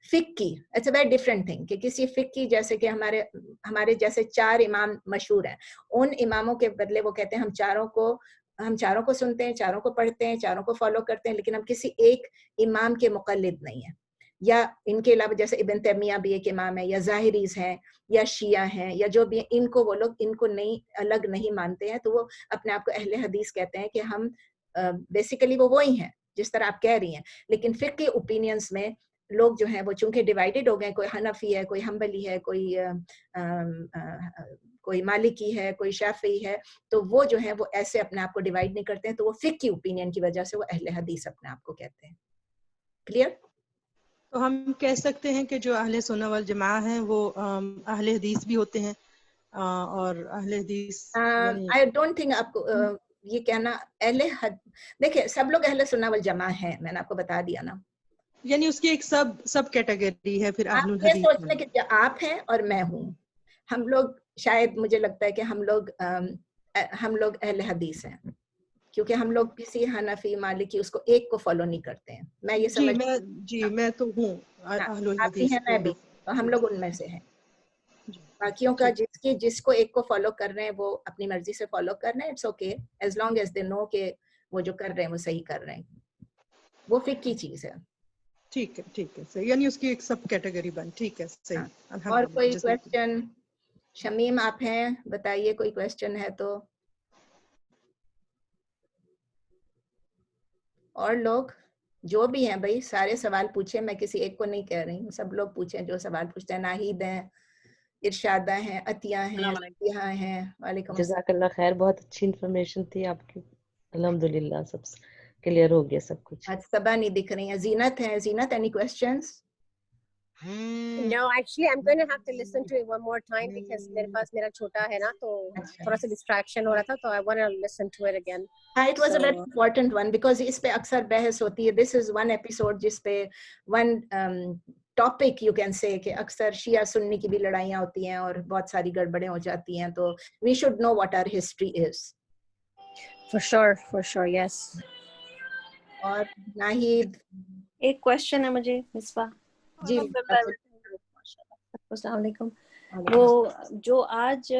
فقہ کی، it's a very different thing, کہ کسی فقہ کی، جیسے کہ ہمارے جیسے 4 امام مشہور ہیں، ان اماموں کے بدلے وہ کہتے ہیں ہم چاروں کو سنتے ہیں، چاروں کو پڑھتے ہیں، چاروں کو فالو کرتے ہیں، لیکن ہم کسی ایک امام کے مقلد نہیں ہیں. یا ان کے علاوہ جیسے ابن تیمیہ بھی ایک امام ہے, یا ظاہریز ہیں, یا شیعہ ہیں, یا جو بھی ان کو وہ لوگ ان کو نہیں الگ نہیں مانتے ہیں, تو وہ اپنے آپ کو اہل حدیث کہتے ہیں کہ ہم بیسیکلی وہ وہی ہیں جس طرح آپ کہہ رہی ہیں. لیکن فقہی اوپینینس میں لوگ جو ہیں وہ چونکہ ڈیوائیڈڈ ہو گئے, کوئی حنفی ہے, کوئی حنبلی ہے, کوئی مالکی ہے, کوئی شافعی ہے, تو وہ جو ہیں وہ ایسے اپنے آپ کو ڈیوائیڈ نہیں کرتے ہیں, تو وہ فقہی اوپینین کی وجہ سے وہ اہل حدیث اپنے آپ کو کہتے ہیں. کلیئر؟ تو ہم کہہ سکتے ہیں کہ جو اہل سنت والجماعہ ہیں وہ اہل حدیث بھی ہوتے ہیں, اور اہل حدیث آئی ڈونٹ تھنک آپ کو یہ کہنا دیکھیں سب لوگ اہل سنت والجماعہ ہیں, میں نے آپ کو بتا دیا نا, یعنی اس کی ایک سب کیٹیگری ہے پھر اہل آپ یہ الحدیث سوچ میں. لیں کہ آپ ہیں اور میں ہوں, ہم لوگ شاید مجھے لگتا ہے کہ ہم لوگ اہل حدیث ہیں, کیونکہ ہم لوگ کسی حنفی مالکی اس کو ایک کو فالو نہیں کرتے ہیں. میں یہ سمجھ میں تو ہوں اہل آپ بھی الحدیث ہیں, میں بھی, تو ہم لوگ ان میں سے ہیں. باقیوں کا جس کو ایک کو فالو کر رہے ہیں وہ اپنی مرضی سے فالو کر رہے ہیں, it's okay as long as they know کہ وہ جو کر رہے ہیں وہ صحیح کر رہے ہیں, وہ فقہ کی چیز ہے. ٹھیک ہے صحیح, یعنی اس کی ایک سب کیٹیگری بن. ٹھیک ہے صحیح. اور کوئی کویسچن؟ شمیم آپ ہیں, بتائیے کوئی کویسچن ہے تو. اور لوگ جو بھی ہیں بھائی سارے سوال پوچھیں, میں کسی ایک کو نہیں کہہ رہی ہوں, سب لوگ پوچھیں جو سوال پوچھتے ہیں. ناہید ہیں, ارشادہ ہیں, عطیہ ہیں, یہاں ہیں. وعلیکم السلام. جزاک اللہ خیر, بہت اچھی انفارمیشن تھی آپ کی, الحمدللہ سب کلیئر ہو گیا سب کچھ. آج صبا نہیں دکھ رہی ہیں. زینت ہیں, Zeenat any questions? No, actually I'm going to have to listen to it one more time because میرے پاس میرا چھوٹا ہے نا, تو تھوڑا سا ڈسٹریکشن ہو رہا تھا, تو I want to listen to it again. It was a very important one because اس پہ اکثر بحث ہوتی ہے. This is one episode جس پہ one topic you can say کہ اکثر شیعہ سنی کی بھی لڑائیاں ہوتی ہیں اور بہت ساری گڑبڑیں ہو جاتی ہیں, تو we should know what our history is. For sure, yes. اور ناہید ایک کوشچن ہے مجھے مصباح. جی السلام علیکم. وہ جو آج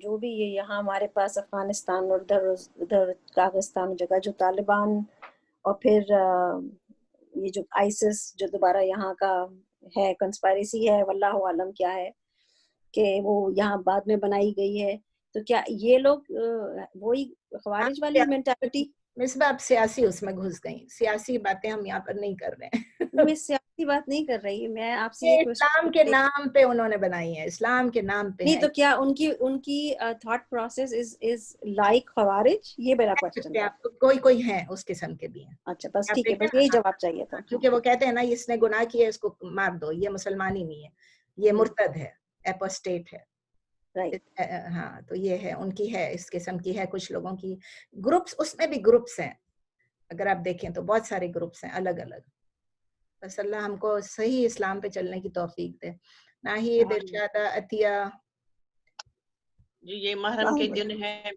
جو بھی یہاں ہمارے پاس افغانستان اور ادھر پاکستان جگہ جو طالبان اور پھر یہ جو آئسس جو دوبارہ یہاں کا ہے, کنسپائریسی ہے, واللہ عالم کیا ہے کہ وہ یہاں بعد میں بنائی گئی ہے, تو کیا یہ لوگ وہی خوارج والی مینٹالٹی؟ مصباح آپ سیاسی اس میں گھس گئیں, سیاسی باتیں ہم یہاں پر نہیں کر رہے ہیں. میں سیاسی بات نہیں کر رہی, میں آپ سے اسلام کے نام پہ انہوں نے بنائی ہے, اسلام کے نام پہ نہیں, تو کیا ان کی تھاٹ پروسیس از لائک خوارج؟ یہ میرا کوشچن ہے. کوئی ہیں اس قسم کے بھی ہیں. اچھا بس ٹھیک ہے, بس یہی جواب چاہیے تھا. کیونکہ وہ کہتے ہیں نا اس نے گناہ کیا اس کو مار دو, یہ مسلمان ہی نہیں ہے, یہ مرتد ہے, اپوسٹیٹ ہے. ہاں, تو یہ ہے ان کی ہے, اس قسم کی ہے کچھ لوگوں کی گروپس. اس میں بھی گروپس ہیں, اگر آپ دیکھیں تو بہت سارے گروپس ہیں الگ الگ. بس اللہ ہم کو صحیح اسلام پہ چلنے کی توفیق دے. ناہید, ارشادہ, عطیہ. جی یہ محرم کے دن ہے,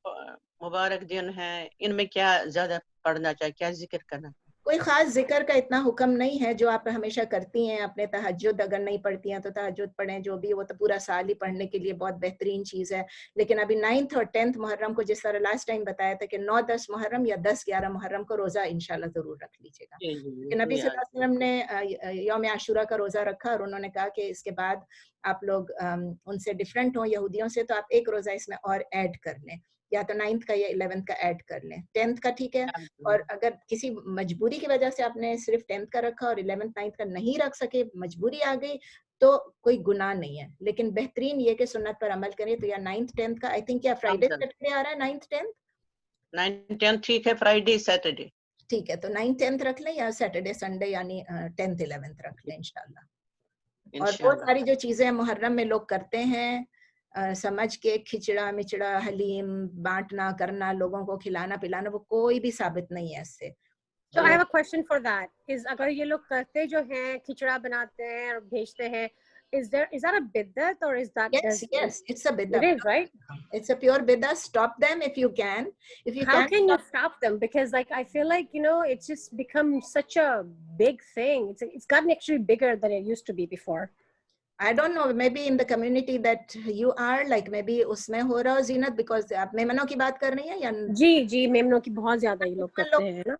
مبارک دن ہے, ان میں کیا زیادہ پڑھنا چاہیے, کیا ذکر کرنا چاہیے؟ کوئی خاص ذکر کا اتنا حکم نہیں ہے, جو آپ ہمیشہ کرتی ہیں. اپنے تہجد اگر نہیں پڑھتی ہیں تو تہجد پڑھیں, جو بھی, وہ تو پورا سال ہی پڑھنے کے لیے بہت بہترین چیز ہے. لیکن ابھی 9th اور 10th محرم کو, جس طرح لاسٹ ٹائم بتایا تھا کہ 9-10 محرم یا 10-11 محرم کو روزہ انشاءاللہ ضرور رکھ لیجیے گا. کہ نبی صلی اللہ علیہ وسلم نے یوم عاشورہ کا روزہ رکھا, اور انہوں نے کہا کہ اس کے بعد آپ لوگ ان سے ڈفرینٹ ہوں, یہودیوں سے, تو آپ ایک روزہ اس میں اور ایڈ کر لیں, یا تو 9th کا یا 11th کا ایڈ کر لیں. 10th کا ٹھیک ہے, اور اگر کسی مجبوری کی وجہ سے آپ نے صرف 10th کا رکھا اور 11th 9th کا نہیں رکھ سکے, مجبوری آ گئی, تو کوئی گناہ نہیں ہے. لیکن بہترین یہ کہ سنت پر عمل کریں. تو یا 9th 10th کا, آئی تھنک کیا فرائیڈے سیٹرڈے آ رہا ہے 9th 10th 9th 10th ٹھیک ہے, فرائیڈے سیٹرڈے ٹھیک ہے, تو 9th 10th رکھ لیں, یا سیٹرڈے سنڈے یعنی 10th 11th رکھ لیں انشاءاللہ. اور بہت ساری جو چیزیں محرم میں لوگ کرتے ہیں سمجھ کے, کھچڑا مچڑا, حلیم بانٹنا کرنا, لوگوں کو کھلانا پلانا, وہ کوئی بھی ثابت نہیں ہے اس سے. So I have a question for that. اگر یہ لوگ کرتے جو ہیں, کھچڑا بناتے ہیں اور بھیجتے ہیں, is that a bid'at or is that? Yes, it's a bid'ah. It is, right? It's a pure bid'ah. Stop them if you can. How can you stop them? Because like I feel like, you know, it's just become such a big thing. It's gotten actually bigger than it used to be before. I don't know, maybe in the community that you are, like maybe اس میں ہو رہا ہو زینت, because آپ میمنوں کی بات کر رہی ہیں یا؟ جی میمنوں کی بہت زیادہ یہ لوگ کرتے ہیں نا.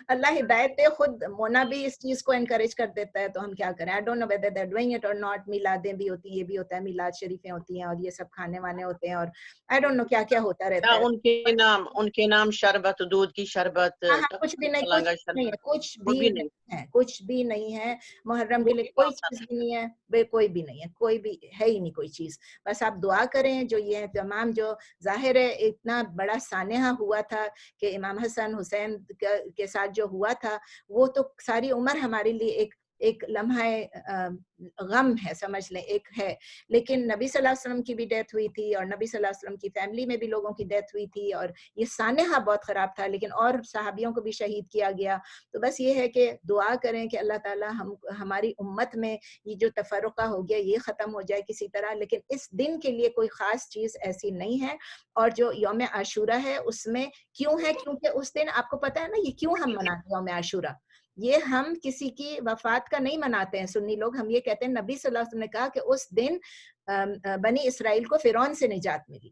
اللہ ہدایت دے. خود مونا بھی اس چیز کو انکریج کر دیتا ہے, تو ہم کیا کریں. I don't know whether they're doing it or not. میلادیں بھی ہوتی ہیں, یہ بھی ہوتا ہے, میلاد شریفیں ہوتی ہیں, اور یہ سب کھانے وانے ہوتے ہیں, اور I don't know کیا کیا ہوتا رہتا ہے. ان کے نام شربت, دودھ کی شربت, کچھ بھی نہیں, کچھ نہیں ہے, کچھ بھی نہیں ہے, کچھ بھی نہیں ہے. محرم کے لیے کوئی چیز بھی نہیں ہے, بے کوئی بھی نہیں ہے, کوئی بھی ہے ہی نہیں کوئی چیز. بس آپ دعا کریں. جو یہ تمام جو ظاہر ہے اتنا بڑا سانحہ ہوا تھا کہ امام حسن حسین کے ساتھ جو ہوا تھا, وہ تو ساری عمر ہمارے لیے ایک لمحہ غم ہے, سمجھ لیں, ایک ہے. لیکن نبی صلی اللہ علیہ وسلم کی بھی ڈیتھ ہوئی تھی, اور نبی صلی اللہ علیہ وسلم کی فیملی میں بھی لوگوں کی ڈیتھ ہوئی تھی, اور یہ سانحہ بہت خراب تھا, لیکن اور صحابیوں کو بھی شہید کیا گیا. تو بس یہ ہے کہ دعا کریں کہ اللہ تعالیٰ ہماری امت میں یہ جو تفرقہ ہو گیا یہ ختم ہو جائے کسی طرح. لیکن اس دن کے لیے کوئی خاص چیز ایسی نہیں ہے. اور جو یوم عاشورہ ہے اس میں کیوں ہے, کیونکہ اس دن آپ کو پتہ ہے نا یہ کیوں ہم مناتے ہیں یوم عاشورہ. یہ ہم کسی کی وفات کا نہیں مناتے ہیں سنی لوگ, ہم یہ کہتے ہیں نبی صلی اللہ علیہ وسلم نے کہا کہ اس دن بنی اسرائیل کو فرعون سے نجات ملی,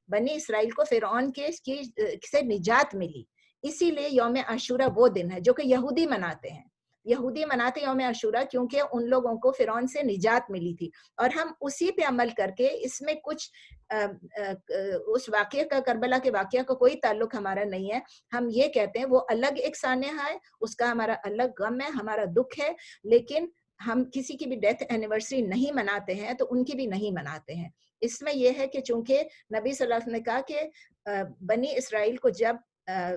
بنی اسرائیل کو فرعون سے نجات ملی. اسی لیے یوم عاشورہ وہ دن ہے جو کہ یہودی مناتے ہیں. یہودی مناتے یوم عاشورہ کیونکہ ان لوگوں کو فرعون سے نجات ملی تھی, اور ہم اسی پہ عمل کر کے اس میں کچھ اس واقعے کا, کربلا کے واقعہ کا کوئی تعلق ہمارا نہیں ہے. ہم یہ کہتے ہیں وہ الگ ایک سانحہ ہے, اس کا ہمارا الگ غم ہے, ہمارا دکھ ہے, لیکن ہم کسی کی بھی ڈیتھ اینیورسری نہیں مناتے ہیں تو ان کی بھی نہیں مناتے ہیں. اس میں یہ ہے کہ چونکہ نبی صلی اللہ علیہ وسلم نے کہا کہ بنی اسرائیل کو جب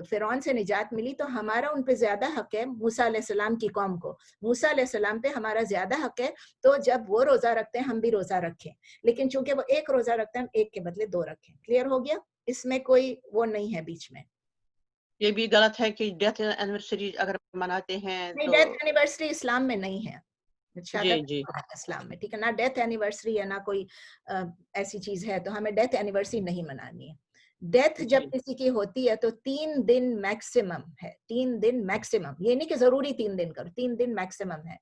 فرعون سے نجات ملی تو ہمارا ان پہ زیادہ حق ہے, موسیٰ علیہ السلام کی قوم کو, موسیٰ علیہ السلام پہ ہمارا زیادہ حق ہے. تو جب وہ روزہ رکھتے ہیں ہم بھی روزہ رکھیں, لیکن چونکہ وہ ایک روزہ رکھتے ہیں ہم ایک کے بدلے 2 رکھیں. کلیئر ہو گیا؟ اس میں کوئی وہ نہیں ہے بیچ میں. یہ بھی غلط ہے کہ ڈیتھ اینیورسری اگر مناتے ہیں نہیں, تو ڈیتھ اینیورسری اسلام میں نہیں ہے. جی اسلام میں ٹھیک ہے, نہ ڈیتھ اینیورسری ہے نہ کوئی ایسی چیز ہے, تو ہمیں ڈیتھ اینیورسری نہیں منانی ہے. ڈیتھ جب کسی کی ہوتی ہے تو 3 دن میکسیمم ہے, 3 دن میکسیمم, یہ نہیں کہ ضروری 3 دن کرو, 3 دن میکسیمم ہے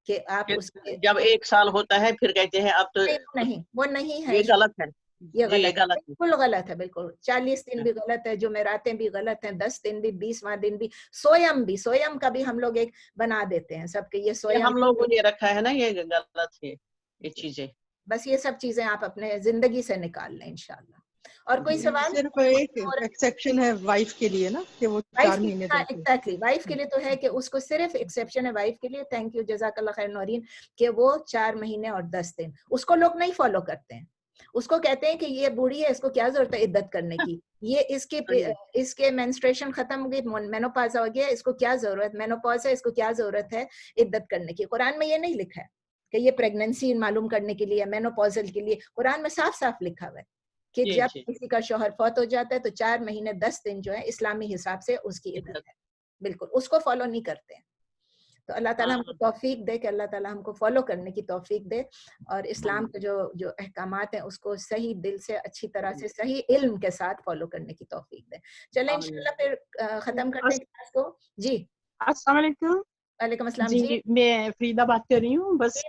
کہ آپ اس جب 1 سال ہوتا ہے پھر کہتے ہیں اب تو نہیں, وہ نہیں ہے, یہ غلط ہے. یہ غلط ہے, بالکل غلط ہے, بالکل. 40 دن بھی غلط ہے, جمعراتیں بھی غلط ہیں, 10 دن بھی, 20واں دن بھی, سویم کا بھی ہم لوگ ایک بنا دیتے ہیں سب کے. یہ سویم ہم لوگوں نے رکھا ہے نا, یہ غلط ہے یہ چیزیں. بس یہ سب چیزیں آپ اپنے زندگی سے نکال لیں انشاءاللہ. اور کوئی سوال؟ صرف ایک ایکسیپشن ہے وائف کے لیے نا, کہ وہ 4 مہینے ایگزیکٹلی وائف کے لیے تو ہے کہ اس کو صرف ایکسیپشن ہے وائف کے لیے. تھینک یو, جزاک اللہ خیر نورین, کہ وہ 4 مہینے اور 10 دن. اس کو لوگ نہیں فالو کرتے ہیں, اس کو کہتے ہیں کہ یہ بوڑھی ہے, اس کو کیا ضرورت ہے عدت کرنے کی, یہ اس کے مینسٹریشن ختم ہو گئی, مینوپاز ہو گیا, اس کو کیا ضرورت, مینوپاز ہے, اس کو کیا ضرورت ہے عدت کرنے کی. قرآن میں یہ نہیں لکھا ہے کہ یہ پریگننسی معلوم کرنے کے لیے, مینوپازل کے لیے. قرآن میں صاف صاف لکھا ہوا ہے کہ جب کسی کا شوہر فوت ہو جاتا ہے تو 4 مہینے 10 دن جو ہے اسلامی حساب سے اس کی عدت ہے. بالکل اس کو فالو نہیں کرتے ہیں. تو اللہ تعالیٰ ہم کو توفیق دے کہ اللہ تعالیٰ ہم کو فالو کرنے کی توفیق دے, اور اسلام کے جو احکامات ہیں اس کو صحیح دل سے, اچھی طرح سے, صحیح علم کے ساتھ فالو کرنے کی توفیق دے. چلیں انشاءاللہ پھر ختم کرتے ہیں کلاس کو. جی السلام علیکم. وعلیکم السلام. جی میں فریدہ بات کر رہی ہوں. بس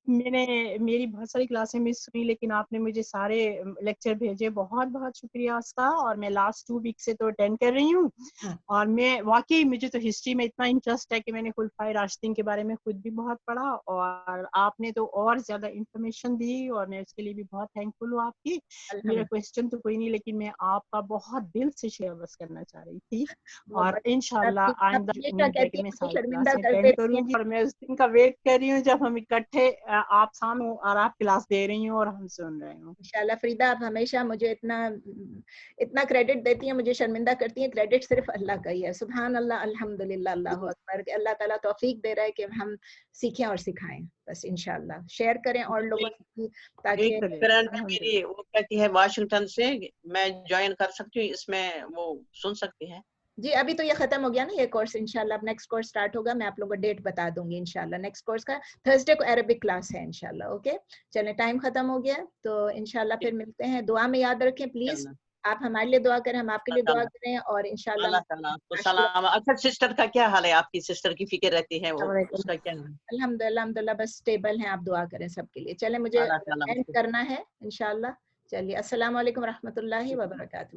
میری بہت ساری کلاسیں مس ہوئی, لیکن آپ نے مجھے سارے لیکچر بھیجے, بہت بہت شکریہ اس کا. اور میں لاسٹ 2 ویک سے تو اٹینڈ کر رہی ہوں, اور میں واقعی مجھے تو ہسٹری میں اتنا انٹرسٹ ہے کہ میں نے خلفائے راشدین کے بارے میں خود بھی بہت پڑھا, اور آپ نے تو اور زیادہ انفارمیشن دی, اور میں اس کے لیے بھی بہت تھینک فل ہوں آپ کی. میرا کوشچن تو کوئی نہیں, لیکن میں آپ کا بہت دل سے شیئر بس کرنا چاہ رہی تھی, اور انشاءاللہ آئندہ میں ساری کلاسیں اٹینڈ کروں گی. اور میں اس دن کا ویٹ کر رہی ہوں جب ہم اکٹھے آپ سامنے اور آپ کلاس دے رہی ہوں اور ہم سن رہے ہوں. انشاءاللہ فریدہ, آپ ہمیشہ مجھے اتنا کریڈٹ دیتی ہیں, مجھے شرمندہ کرتی ہیں. کریڈٹ صرف اللہ کا ہی ہے. سبحان اللہ, الحمدللہ, اللہ اکبر, کہ اللہ تعالیٰ توفیق دے رہا ہے کہ ہم سیکھیں اور سکھائیں. بس انشاءاللہ شیئر کریں اور لوگوں سے, تاکہ میری وہ کہتی ہے واشنگٹن سے, میں جوائن کر سکتی ہوں اس میں, وہ سن سکتی ہے. جی ابھی تو یہ ختم ہو گیا نا یہ کورس, انشاءاللہ اب نیکسٹ کورس سٹارٹ ہوگا. میں آپ لوگوں کو ڈیٹ بتا دوں گی انشاءاللہ. نیکسٹ کورس کا تھرسڈے کو عربک کلاس ہے انشاءاللہ. اوکے چلیں, ٹائم ختم ہو گیا, تو انشاءاللہ پھر ملتے ہیں. دعا میں یاد رکھیں پلیز, آپ ہمارے لیے دعا کریں, ہم آپ کے لیے دعا کریں, اور انشاءاللہ اللہ تعالیٰ آپ کو سلام. اچھا سسٹر کا کیا حال ہے؟ آپ کی سسٹر کی فکر رہتی ہے, اس کا کیا ہے؟ الحمدللہ بس اسٹیبل ہیں. آپ دعا کریں سب کے لیے. چلیں مجھے اینڈ کرنا ہے انشاءاللہ. چلیے, السلام علیکم ورحمۃ اللہ وبرکاتہ.